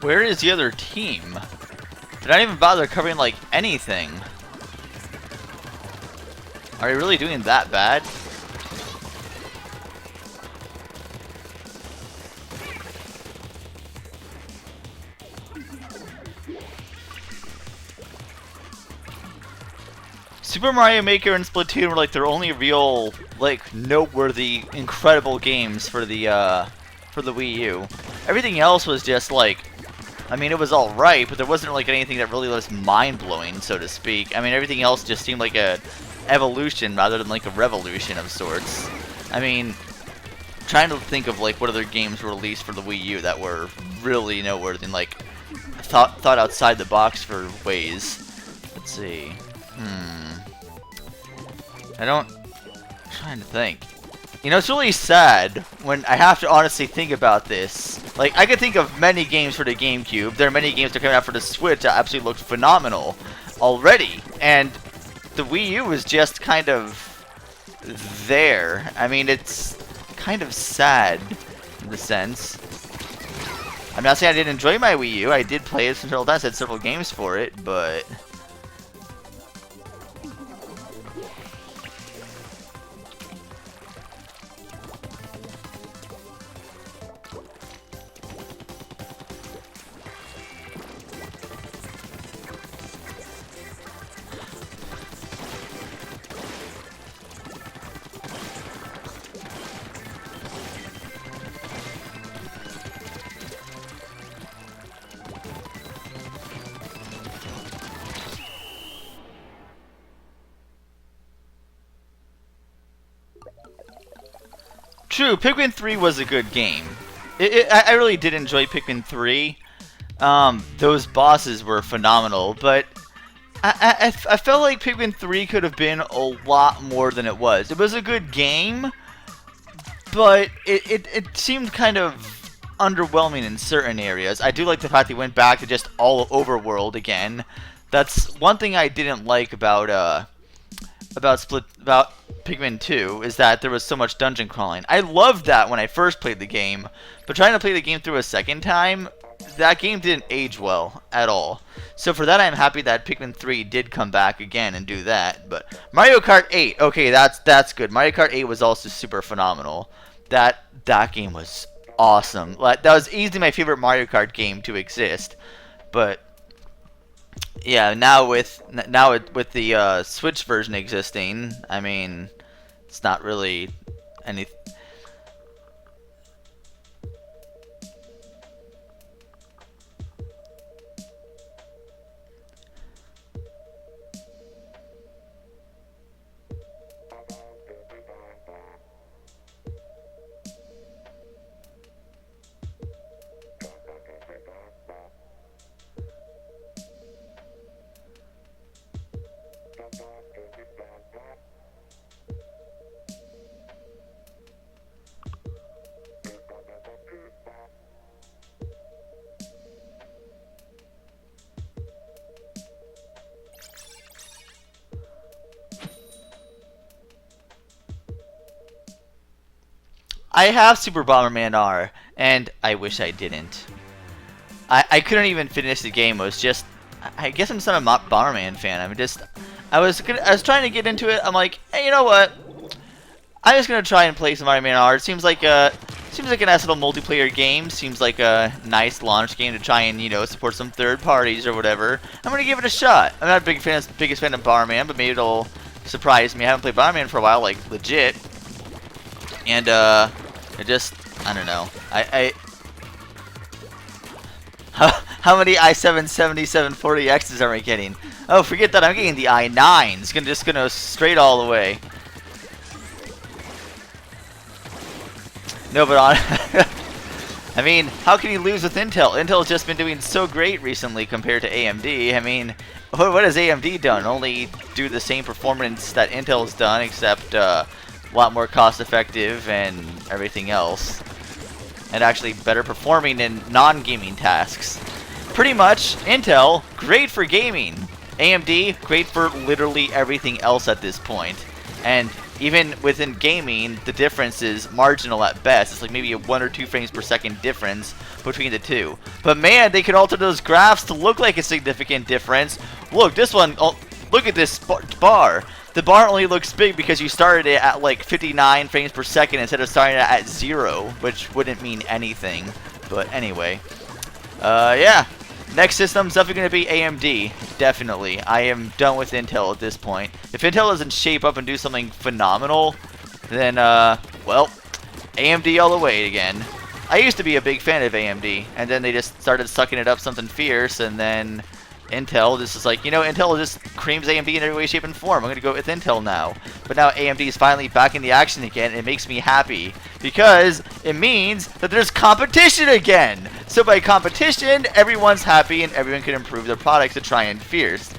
where is the other team? Did I even bother covering like anything? Are you really doing that bad? Super Mario Maker and Splatoon were like their only real, like, noteworthy, incredible games for the Wii U. Everything else was just like, I mean, it was alright, but there wasn't like anything that really was mind-blowing, so to speak. I mean, everything else just seemed like a evolution rather than like a revolution of sorts. I mean, trying to think of like what other games were released for the Wii U that were really noteworthy and like thought outside the box for ways. Let's see. I'm trying to think. You know, it's really sad when I have to honestly think about this. Like, I could think of many games for the GameCube. There are many games that are coming out for the Switch that absolutely looked phenomenal already. And the Wii U is just kind of there. I mean, it's kind of sad in the sense. I'm not saying I didn't enjoy my Wii U. I did play it several times. I had several games for it, but true, Pikmin 3 was a good game. I really did enjoy Pikmin 3. Those bosses were phenomenal, but I felt like Pikmin 3 could have been a lot more than it was. It was a good game, but it seemed kind of underwhelming in certain areas. I do like the fact they went back to just all overworld again. That's one thing I didn't like about Pikmin 2 is that there was so much dungeon crawling. I loved that when I first played the game, but trying to play the game through a second time, that game didn't age well at all. So for that, I'm happy that Pikmin 3 did come back again and do that. But Mario Kart 8, okay, that's good. Mario Kart 8 was also super phenomenal. That game was awesome. Like, that was easily my favorite Mario Kart game to exist. But yeah, now with the Switch version existing, I mean, it's not really any. I have Super Bomberman R, and I wish I didn't. I couldn't even finish the game. It was just, I guess I'm just not a Bomberman fan. I was trying to get into it. I'm like, hey, you know what? I'm just gonna try and play some Bomberman R. It seems like a nice little multiplayer game. Seems like a nice launch game to try and support some third parties or whatever. I'm gonna give it a shot. I'm not a biggest fan of Bomberman, but maybe it'll surprise me. I haven't played Bomberman for a while, like legit, and I don't know. How many i7 7740Xs am I getting? Oh, forget that. I'm getting the i9s. Just gonna straight all the way. No, but I mean, how can you lose with Intel? Intel's just been doing so great recently compared to AMD. I mean, what has AMD done? Only do the same performance that Intel's done, except a lot more cost-effective and everything else. And actually better performing in non-gaming tasks. Pretty much, Intel, great for gaming. AMD, great for literally everything else at this point. And even within gaming, the difference is marginal at best. It's like maybe a 1 or 2 frames per second difference between the two. But man, they could alter those graphs to look like a significant difference. Look, this one, oh, look at this bar. The bar only looks big because you started it at like 59 frames per second instead of starting it at 0, which wouldn't mean anything. But anyway, yeah. Next system's definitely going to be AMD, definitely. I am done with Intel at this point. If Intel doesn't shape up and do something phenomenal, then, well, AMD all the way again. I used to be a big fan of AMD, and then they just started sucking it up something fierce, and then Intel, this is like, Intel just creams AMD in every way, shape, and form. I'm going to go with Intel now. But now AMD is finally back in the action again, and it makes me happy. Because it means that there's competition again. So by competition, everyone's happy, and everyone can improve their products to try and fierce.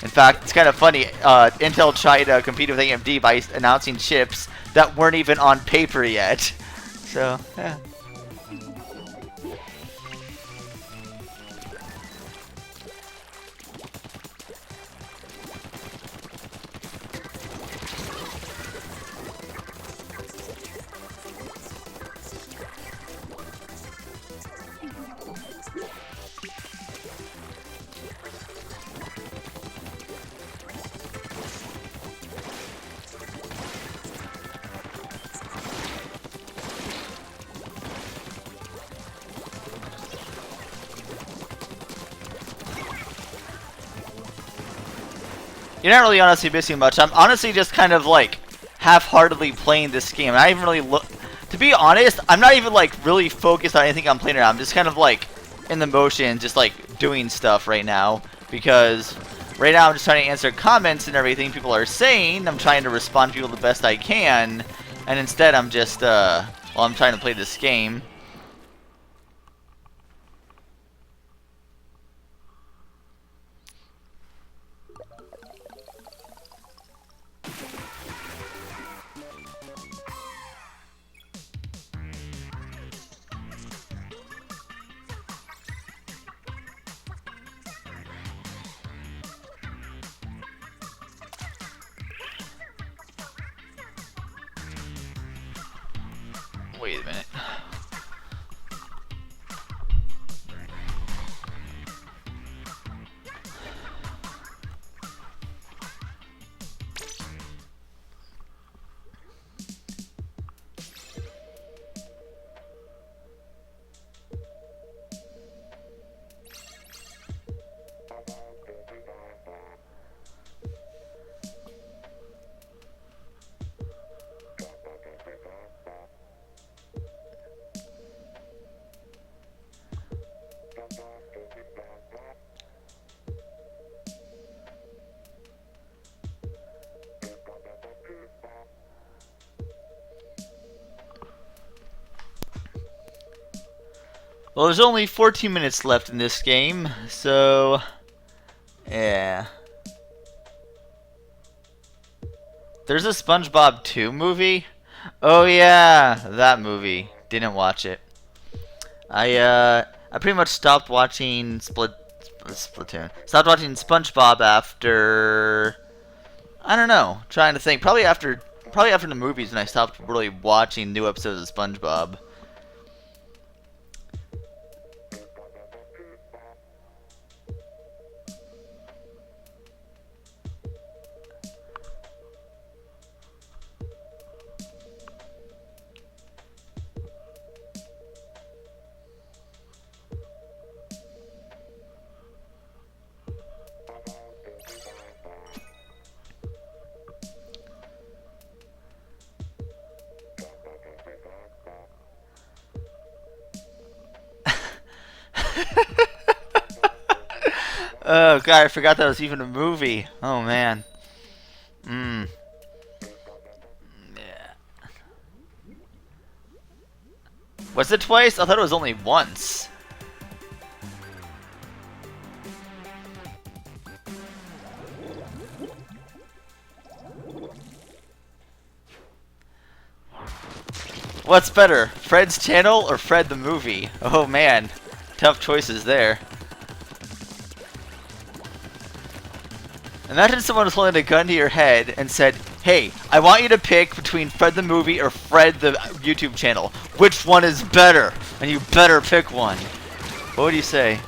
In fact, it's kind of funny. Intel tried to compete with AMD by announcing chips that weren't even on paper yet. So, yeah. You're not really honestly missing much. I'm honestly just kind of like half-heartedly playing this game. And I even really look. To be honest, I'm not even like really focused on anything I'm playing around. I'm just kind of like in the motion, just like doing stuff right now. Because right now I'm just trying to answer comments and everything people are saying. I'm trying to respond to people the best I can. And instead I'm just, well, I'm trying to play this game. Wait a minute. Well, there's only 14 minutes left in this game, so yeah. There's a SpongeBob 2 movie? Oh yeah, that movie. Didn't watch it. I pretty much stopped watching Splatoon. Stopped watching SpongeBob after I don't know, trying to think. Probably after the movies when I stopped really watching new episodes of SpongeBob. Oh god, I forgot that was even a movie. Oh man. Mm. Yeah. Was it twice? I thought it was only once. What's better, Fred's channel or Fred the movie? Oh man, tough choices there. Imagine someone was holding a gun to your head and said, hey, I want you to pick between Fred the movie or Fred the YouTube channel. Which one is better? And you better pick one. What would you say?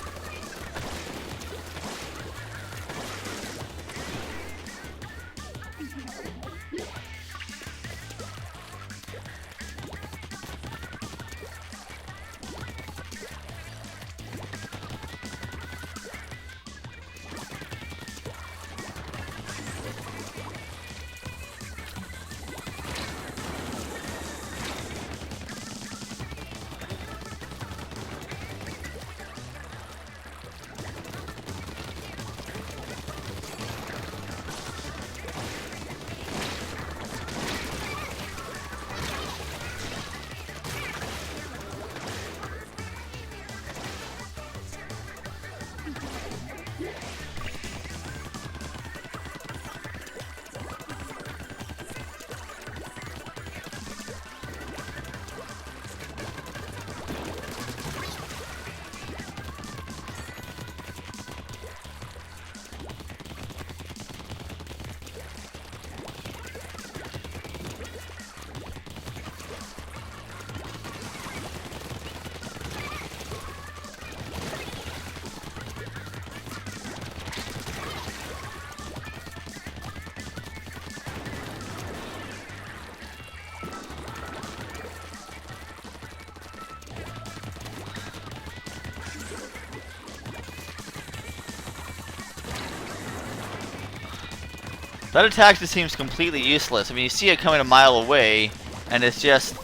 That attack just seems completely useless. I mean, you see it coming a mile away, and it's just...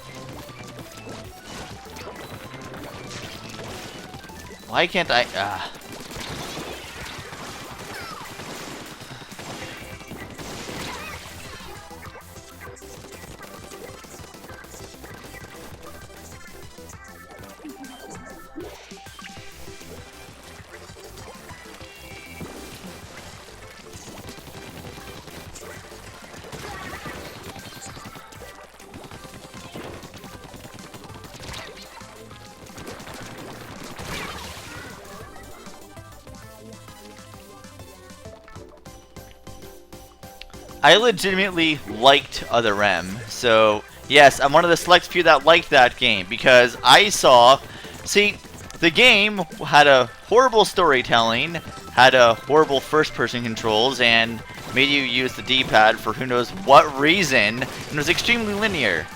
Why can't I... I legitimately liked Other M, so yes, I'm one of the select few that liked that game, because I saw... See, the game had a horrible storytelling, had a horrible first-person controls, and made you use the D-pad for who knows what reason, and was extremely linear.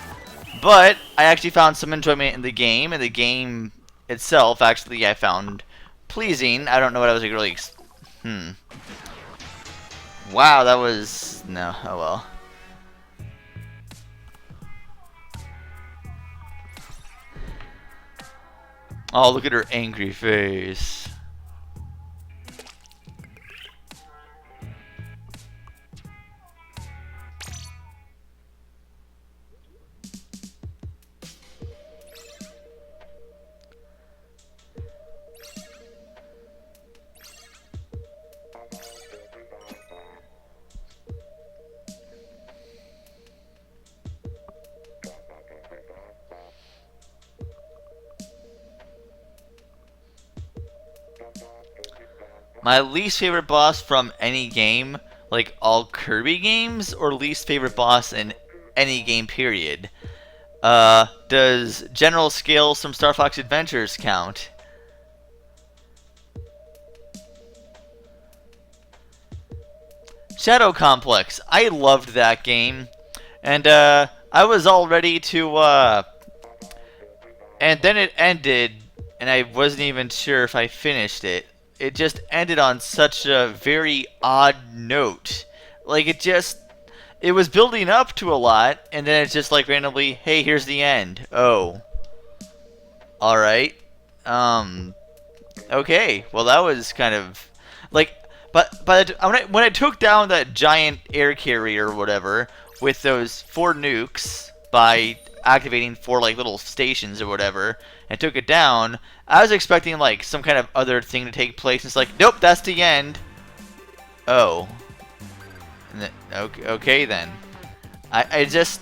But I actually found some enjoyment in the game, and the game itself actually I found pleasing. I don't know what I was really... Wow, that was... No, oh well. Oh, look at her angry face. My least favorite boss from any game, like all Kirby games, or least favorite boss in any game period? Does General Scales from Star Fox Adventures count? Shadow Complex. I loved that game. And, I was all ready to, and then it ended, and I wasn't even sure if I finished it. It just ended on such a very odd note. Like, it was building up to a lot, and then it's just like randomly, hey, here's the end. Oh. Alright. Okay. Well, that was kind of, like, but when I took down that giant air carrier or whatever with those 4 nukes by activating 4 like little stations or whatever and took it down, I was expecting like some kind of other thing to take place. It's like, nope, that's the end. Oh. Okay then. I just.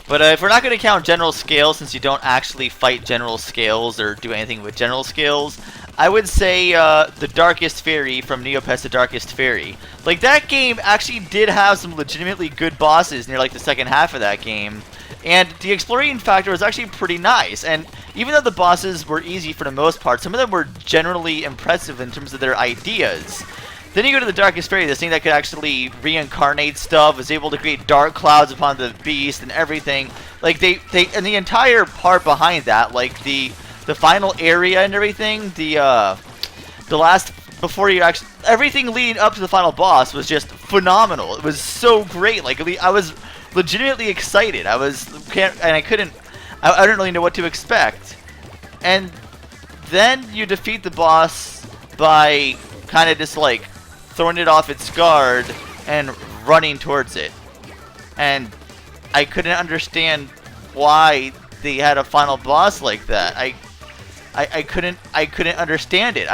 But if we're not going to count General Scales, since you don't actually fight General Scales or do anything with General Scales, I would say the Darkest Fairy from Neopets: The Darkest Fairy. Like, that game actually did have some legitimately good bosses near like the second half of that game. And the exploring factor was actually pretty nice. And even though the bosses were easy for the most part, some of them were generally impressive in terms of their ideas. Then you go to the Darkest Fairy, this thing that could actually reincarnate stuff, was able to create dark clouds upon the beast and everything. Like, they and the entire part behind that, like the final area and everything, the last, before you actually, everything leading up to the final boss was just phenomenal. It was so great. Like, I was legitimately excited. I didn't really know what to expect. And then you defeat the boss by kind of just like throwing it off its guard and running towards it. And I couldn't understand why they had a final boss like that. I couldn't understand it.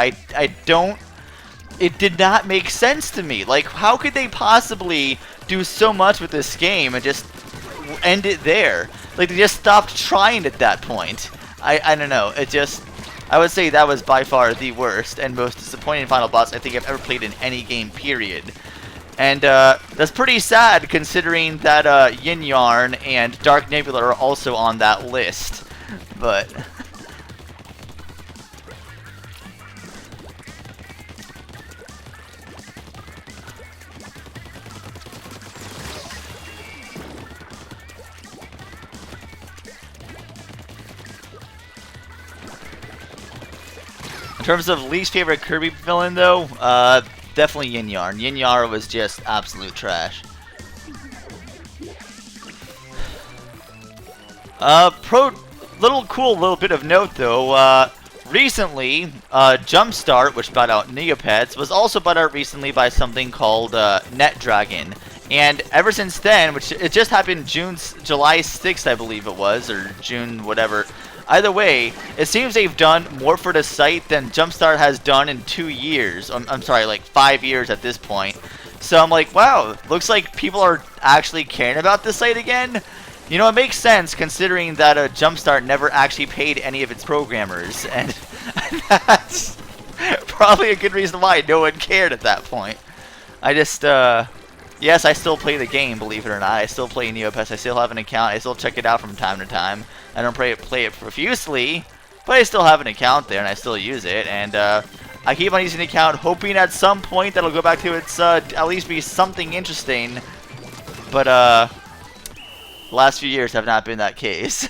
It did not make sense to me. Like, how could they possibly do so much with this game and just end it there? Like, they just stopped trying at that point. I don't know. I would say that was by far the worst and most disappointing final boss I think I've ever played in any game, period. And that's pretty sad considering that Yin Yarn and Dark Nebula are also on that list. But in terms of least favorite Kirby villain, though, definitely Yin Yarn. Yin Yarn was just absolute trash. Little bit of note, though. Recently, Jumpstart, which brought out Neopets, was also brought out recently by something called NetDragon. And ever since then, which it just happened July 6th, I believe it was, or June whatever. Either way, it seems they've done more for the site than Jumpstart has done in 2 years. I'm sorry, like 5 years at this point. So I'm like, wow, looks like people are actually caring about this site again. You know, it makes sense considering that Jumpstart never actually paid any of its programmers. And that's probably a good reason why no one cared at that point. Yes, I still play the game, believe it or not. I still play Neopets. I still have an account. I still check it out from time to time. I don't play it profusely, but I still have an account there, and I still use it. And I keep on using the account, hoping at some point that'll go back to its, at least be something interesting. But, the last few years have not been that case.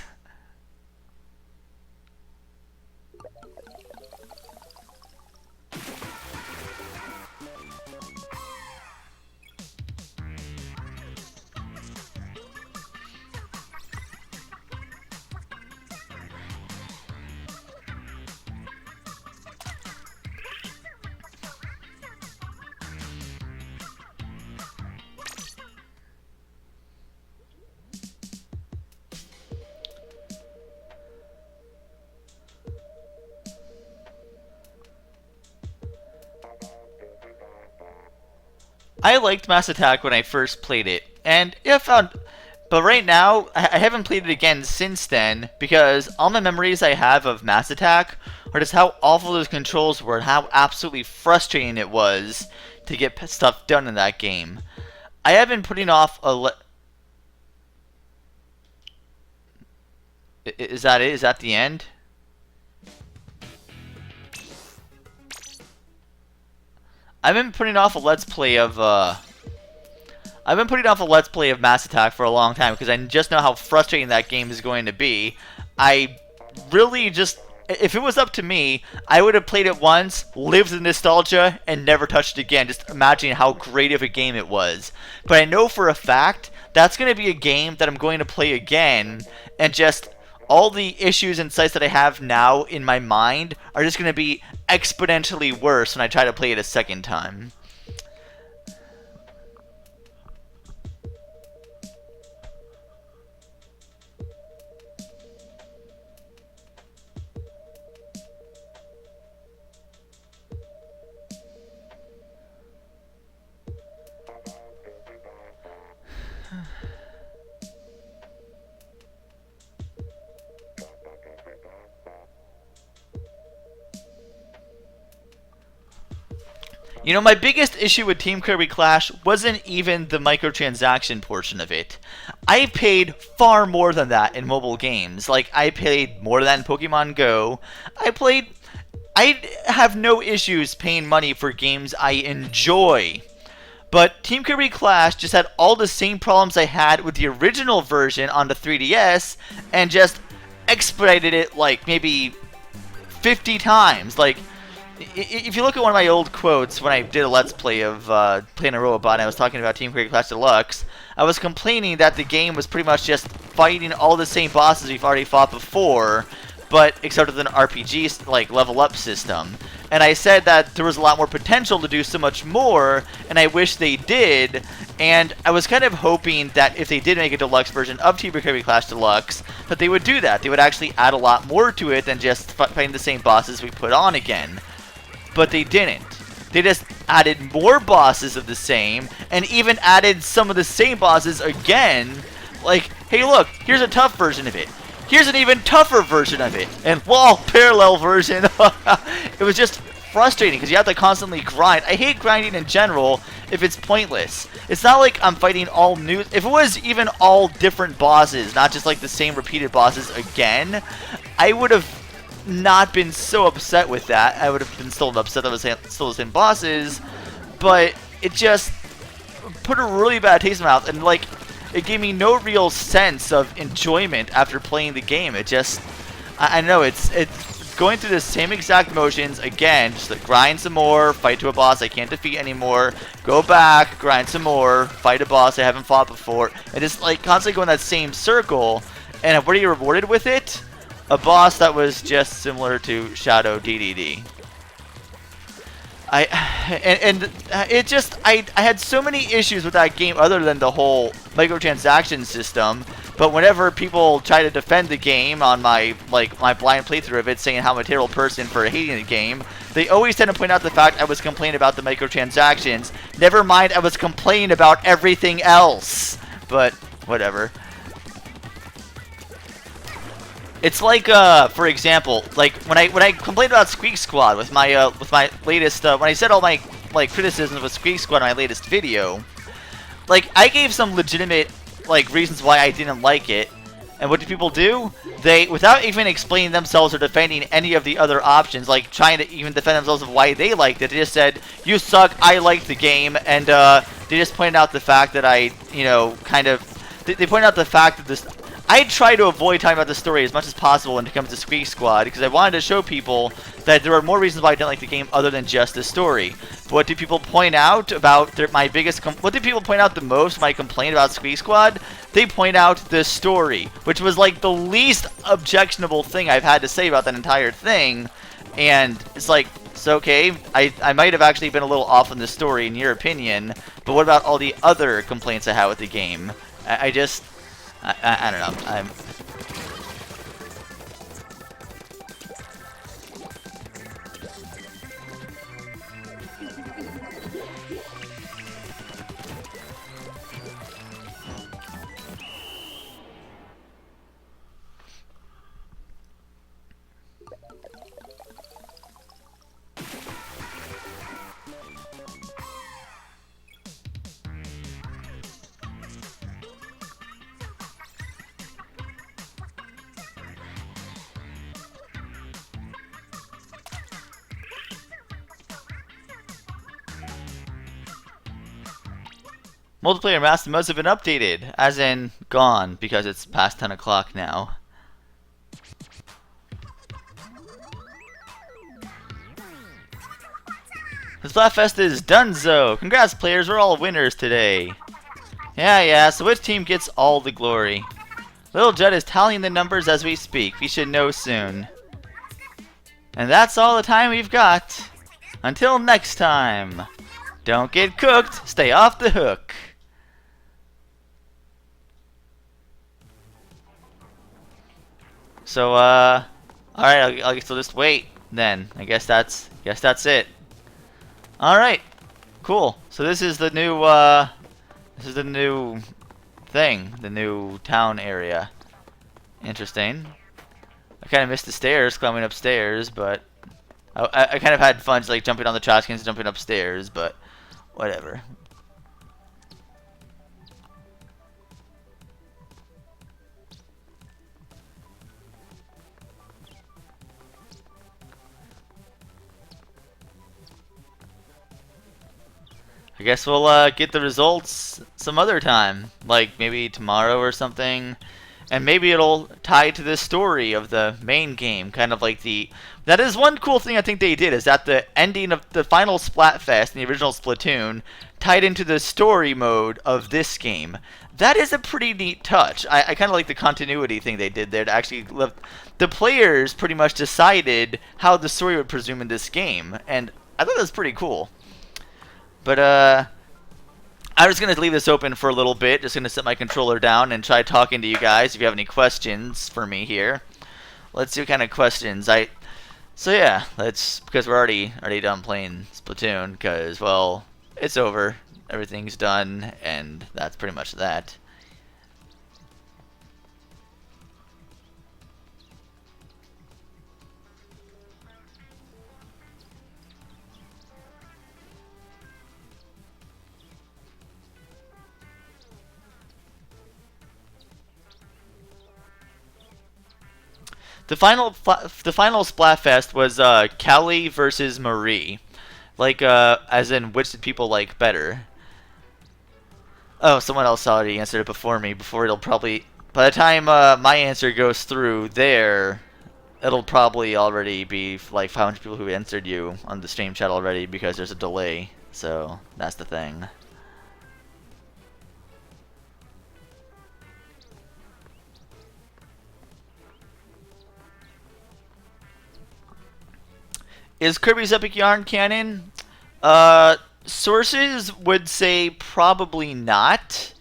I liked Mass Attack when I first played it, and I found But right now, I haven't played it again since then because all my memories I have of Mass Attack are just how awful those controls were and how absolutely frustrating it was to get stuff done in that game. I have been putting off a. Is that it? Is that the end? I've been putting off a Let's Play of I've been putting off a Let's Play of Mass Attack for a long time because I just know how frustrating that game is going to be. I really just, if it was up to me, I would have played it once, lived the nostalgia, and never touched it again, just imagining how great of a game it was. But I know for a fact that's going to be a game that I'm going to play again, and just all the issues and sites that I have now in my mind are just going to be exponentially worse when I try to play it a second time. You know, my biggest issue with Team Kirby Clash wasn't even the microtransaction portion of it. I paid far more than that in mobile games. Like, I paid more than Pokemon Go. I have no issues paying money for games I enjoy. But Team Kirby Clash just had all the same problems I had with the original version on the 3DS and just expedited it like maybe 50 times. Like, if you look at one of my old quotes when I did a Let's Play of playing a robot and I was talking about Team Kirby Clash Deluxe, I was complaining that the game was pretty much just fighting all the same bosses we've already fought before, but except with an RPG like level up system. And I said that there was a lot more potential to do so much more, and I wish they did. And I was kind of hoping that if they did make a deluxe version of Team Kirby Clash Deluxe, that they would do that. They would actually add a lot more to it than just fighting the same bosses we put on again. But they didn't. They just added more bosses of the same, and even added some of the same bosses again. Like, hey look, here's a tough version of it. Here's an even tougher version of it. And wall parallel version. It was just frustrating because you have to constantly grind. I hate grinding in general if it's pointless. It's not like I'm fighting all new. If it was even all different bosses, not just like the same repeated bosses again, I would have not been so upset with that. I would have been still upset that it was still the same bosses, but it just put a really bad taste in my mouth, and like, it gave me no real sense of enjoyment after playing the game. It just, I know it's going through the same exact motions again, just like grind some more, fight to a boss I can't defeat anymore, go back, grind some more, fight a boss I haven't fought before, and just like constantly going that same circle. And what are you rewarded with it? A boss that was just similar to Shadow DDD. I had so many issues with that game other than the whole microtransaction system. But whenever people try to defend the game on my blind playthrough of it, saying how I'm a terrible person for hating the game, they always tend to point out the fact I was complaining about the microtransactions. Never mind, I was complaining about everything else. But whatever. It's like, for example, like when I complained about Squeak Squad with my latest, when I said all my criticisms of Squeak Squad in my latest video, like I gave some legitimate reasons why I didn't like it, and what do people do? They, without even explaining themselves or defending any of the other options, like trying to even defend themselves of why they liked it, they just said, "You suck, I liked the game," and they just pointed out the fact that I, they pointed out the fact that this. I try to avoid talking about the story as much as possible when it comes to Squeak Squad because I wanted to show people that there are more reasons why I didn't like the game other than just the story. But what do people point out about what do people point out the most when I complain about Squeak Squad? They point out the story, which was like the least objectionable thing I've had to say about that entire thing. And it's like, so okay, I might have actually been a little off on the story in your opinion, but what about all the other complaints I had with the game? I don't know. Multiplayer maps must have been updated, as in gone, because it's past 10 o'clock now. The Splatfest is donezo! Congrats players, we're all winners today. Yeah, so which team gets all the glory? Little Judd is tallying the numbers as we speak. We should know soon. And that's all the time we've got. Until next time. Don't get cooked, stay off the hook. So, alright, I guess we'll just wait then. I guess that's it. Alright, cool. So this is the new, thing, the new town area. Interesting. I kind of missed the stairs, climbing upstairs, but I kind of had fun just like jumping on the trash cans, jumping upstairs, but whatever. I guess we'll get the results some other time, like maybe tomorrow or something. And maybe it'll tie to the story of the main game, kind of like the... That is one cool thing I think they did, is that the ending of the final Splatfest in the original Splatoon tied into the story mode of this game. That is a pretty neat touch. I kind of like the continuity thing they did there to actually let the players pretty much decided how the story would presume in this game. And I thought that was pretty cool. But, I was going to leave this open for a little bit, just going to set my controller down and try talking to you guys if you have any questions for me here. Let's see what kind of questions. So yeah, because we're already done playing Splatoon, because, well, it's over, everything's done, and that's pretty much that. The final Splatfest was Callie versus Marie, like as in which did people like better? Oh, someone else already answered it before me. Before it'll probably by the time my answer goes through there, it'll probably already be like 500 people who answered you on the stream chat already because there's a delay. So that's the thing. Is Kirby's Epic Yarn canon? Sources would say probably not,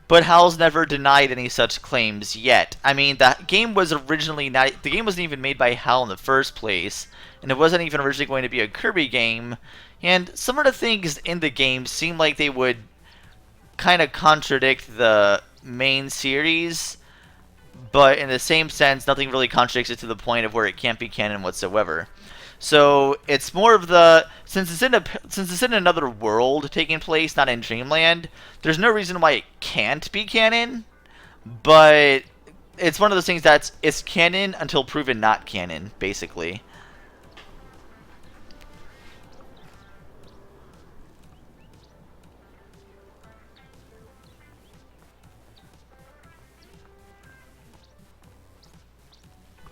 but HAL's never denied any such claims yet. I mean, the game was originally not... The game wasn't even made by HAL in the first place, and it wasn't even originally going to be a Kirby game, and some of the things in the game seem like they would kind of contradict the main series, but in the same sense, nothing really contradicts it to the point of where it can't be canon whatsoever. So it's more of the since it's in another world taking place, not in Dreamland. There's no reason why it can't be canon, but it's one of those things that's it's canon until proven not canon, basically.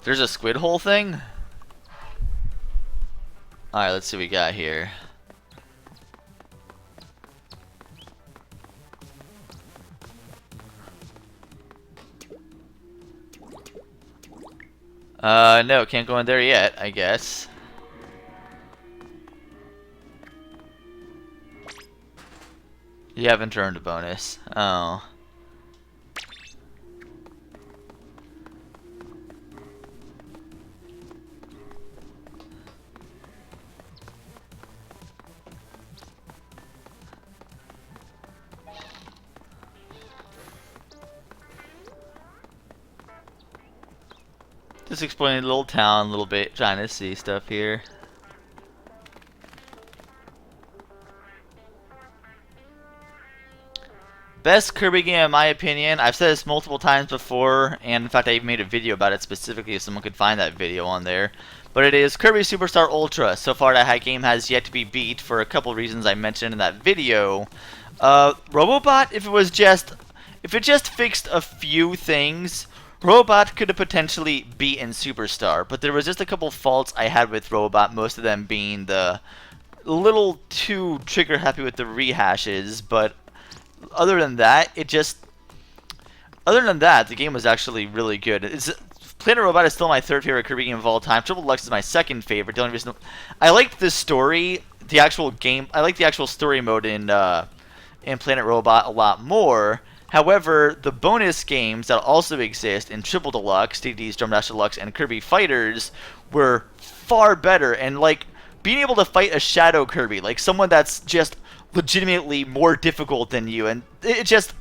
There's a squid hole thing? Alright, let's see what we got here. No, can't go in there yet, I guess. You haven't earned a bonus. Oh. Just exploring the little town a little bit, trying to see stuff here. Best Kirby game in my opinion. I've said this multiple times before, and in fact I even made a video about it specifically if someone could find that video on there. But it is Kirby Superstar Ultra. So far that game has yet to be beat for a couple reasons I mentioned in that video. Robobot, if it just fixed a few things, Robot could have potentially beaten Superstar. But there was just a couple faults I had with Robot, most of them being the little too trigger happy with the rehashes. But other than that, the game was actually really good. Planet Robot is still my third favorite Kirby game of all time. Triple Deluxe is my second favorite. The only reason I liked the story, the actual game. I like the actual story mode in Planet Robot a lot more. However, the bonus games that also exist in Triple Deluxe, DD's Drum Dash Deluxe, and Kirby Fighters were far better. And like being able to fight a Shadow Kirby, like someone that's just legitimately more difficult than you, and it just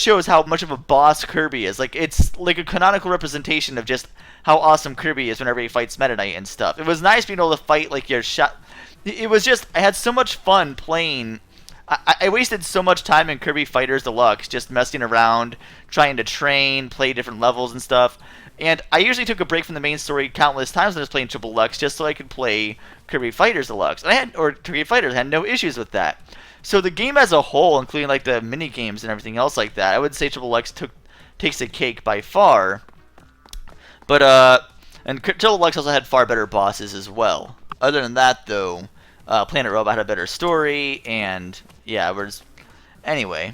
shows how much of a boss Kirby is. Like it's like a canonical representation of just how awesome Kirby is whenever he fights Meta Knight and stuff. It was nice being able to fight like your shot. It was just I had so much fun playing. I wasted so much time in Kirby Fighters Deluxe just messing around, trying to train, play different levels and stuff. And I usually took a break from the main story countless times when I was playing Triple Deluxe just so I could play Kirby Fighters Deluxe. Or Kirby Fighters. I had no issues with that. So the game as a whole, including like the mini games and everything else like that, I would say Triple Deluxe takes the cake by far. But and Triple Deluxe also had far better bosses as well. Other than that, though, Planet Robot had a better story, and yeah, anyway.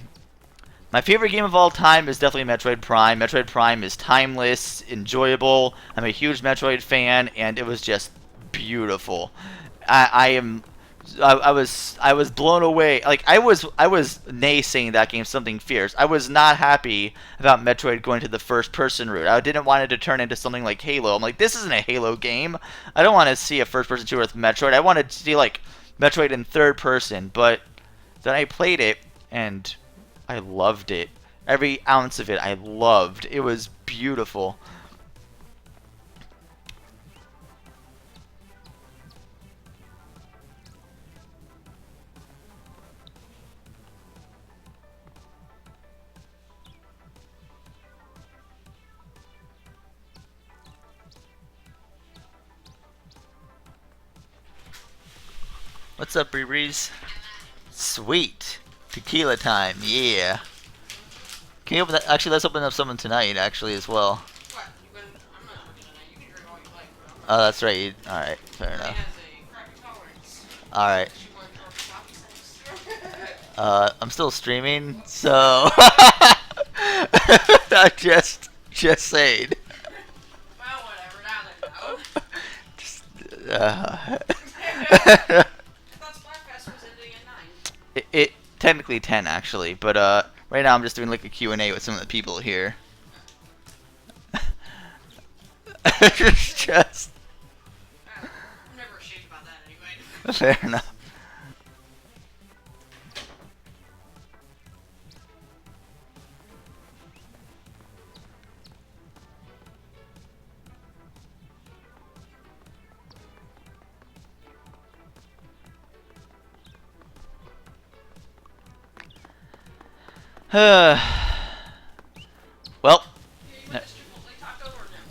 My favorite game of all time is definitely Metroid Prime. Metroid Prime is timeless, enjoyable. I'm a huge Metroid fan, and it was just beautiful. I was blown away. Like I was naysaying that game something fierce. I was not happy about Metroid going to the first person route. I didn't want it to turn into something like Halo. I'm like, this isn't a Halo game. I don't want to see a first person shooter with Metroid. I wanted to see like Metroid in third person. But then I played it and I loved it. Every ounce of it I loved. It was beautiful. What's up, Breeze? Sweet. Tequila time, yeah. Can you open that? Actually, let's open up someone tonight, actually, as well. What? I'm not looking tonight. You can drink all you like, bro. Oh, that's right. Alright, fair enough. Has a crappy tolerance. Alright. She went to our I'm still streaming, so... I just saying. Well, whatever. Now they know. Just, I thought Splatfest was ending at 9. it technically 10 actually, but right now I'm just doing like a Q&A with some of the people here. Just I'm never ashamed about that anyway. fair enough. Well, Yeah, they talked over them.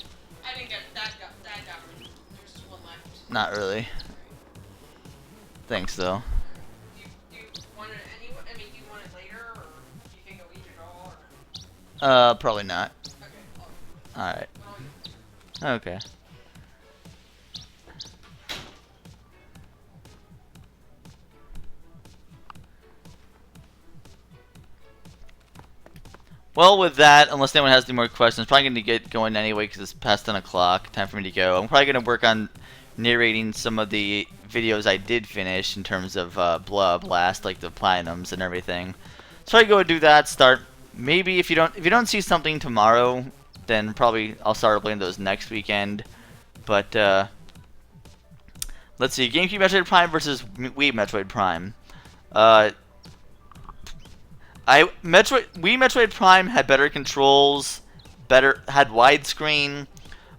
I didn't get that. That got rid of. There's just one left. not really. Thanks though. Do you want it any? I mean, do you want it later, or do you think I'll eat it all? Or? Probably not. Okay. Alright. Well, Okay. Well, with that, unless anyone has any more questions, probably going to get going anyway because it's past 10 o'clock. Time for me to go. I'm probably going to work on narrating some of the videos I did finish in terms of Blast, like the platinums and everything. So I go and do that. Start maybe if you don't see something tomorrow, then probably I'll start playing those next weekend. But let's see, GameCube Metroid Prime versus Wii Metroid Prime. Wii Metroid Prime had better controls, had widescreen,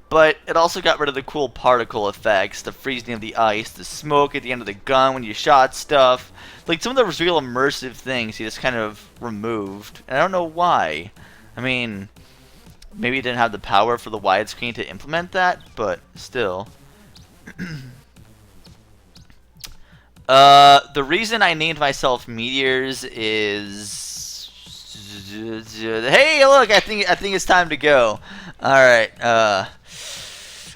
but it also got rid of the cool particle effects, the freezing of the ice, the smoke at the end of the gun when you shot stuff. Like some of those real immersive things he just kind of removed, and I don't know why. I mean, maybe it didn't have the power for the widescreen to implement that, but still. The reason I named myself Meteor'z is, hey, look, I think it's time to go. All right.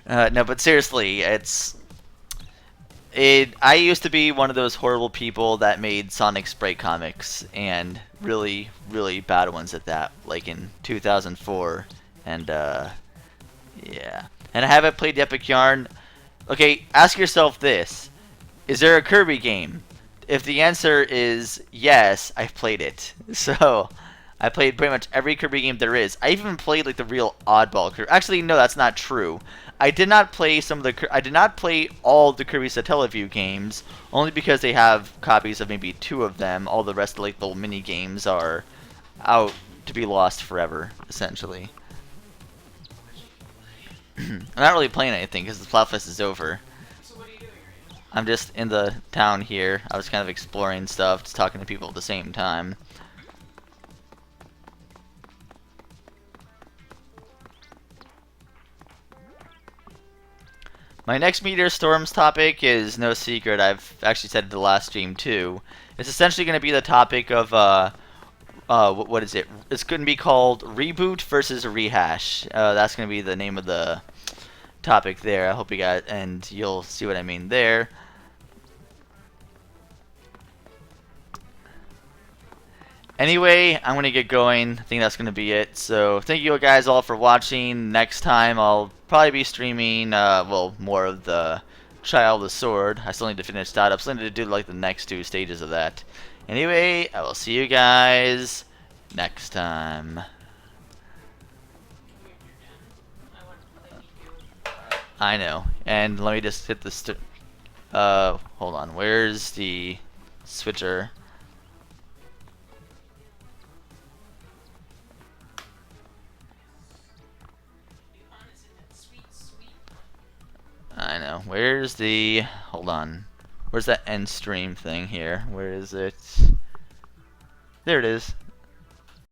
No, but seriously, I used to be one of those horrible people that made Sonic Sprite comics, and really, really bad ones at that, like in 2004, and yeah. And I haven't played the Epic Yarn. Okay, ask yourself this: is there a Kirby game? If the answer is yes, I've played it. So, I played pretty much every Kirby game there is. I even played like the real oddball Kirby. Actually, no, that's not true. I did not play I did not play all the Kirby Satellaview games, only because they have copies of maybe two of them. All the rest of like the little mini games are out to be lost forever, essentially. I'm not really playing anything because the Splatfest is over. So what are you doing right now? I'm just in the town here. I was kind of exploring stuff, just talking to people at the same time. My next Meteor Storms topic is no secret. I've actually said it the last stream too. It's essentially going to be the topic of what is it? It's going to be called Reboot versus Rehash. That's going to be the name of the topic there. I hope you got, and you'll see what I mean there. Anyway, I'm going to get going. I think that's going to be it. So, thank you guys all for watching. Next time, I'll probably be streaming, well, more of the Child of the Sword. I still need to finish that up. Still need to do, like, the next two stages of that. Anyway, I will see you guys next time. I know. And let me just hit the hold on. Where's the switcher? I know. Where's the... Hold on. Where's that end stream thing here? Where is it? There it is.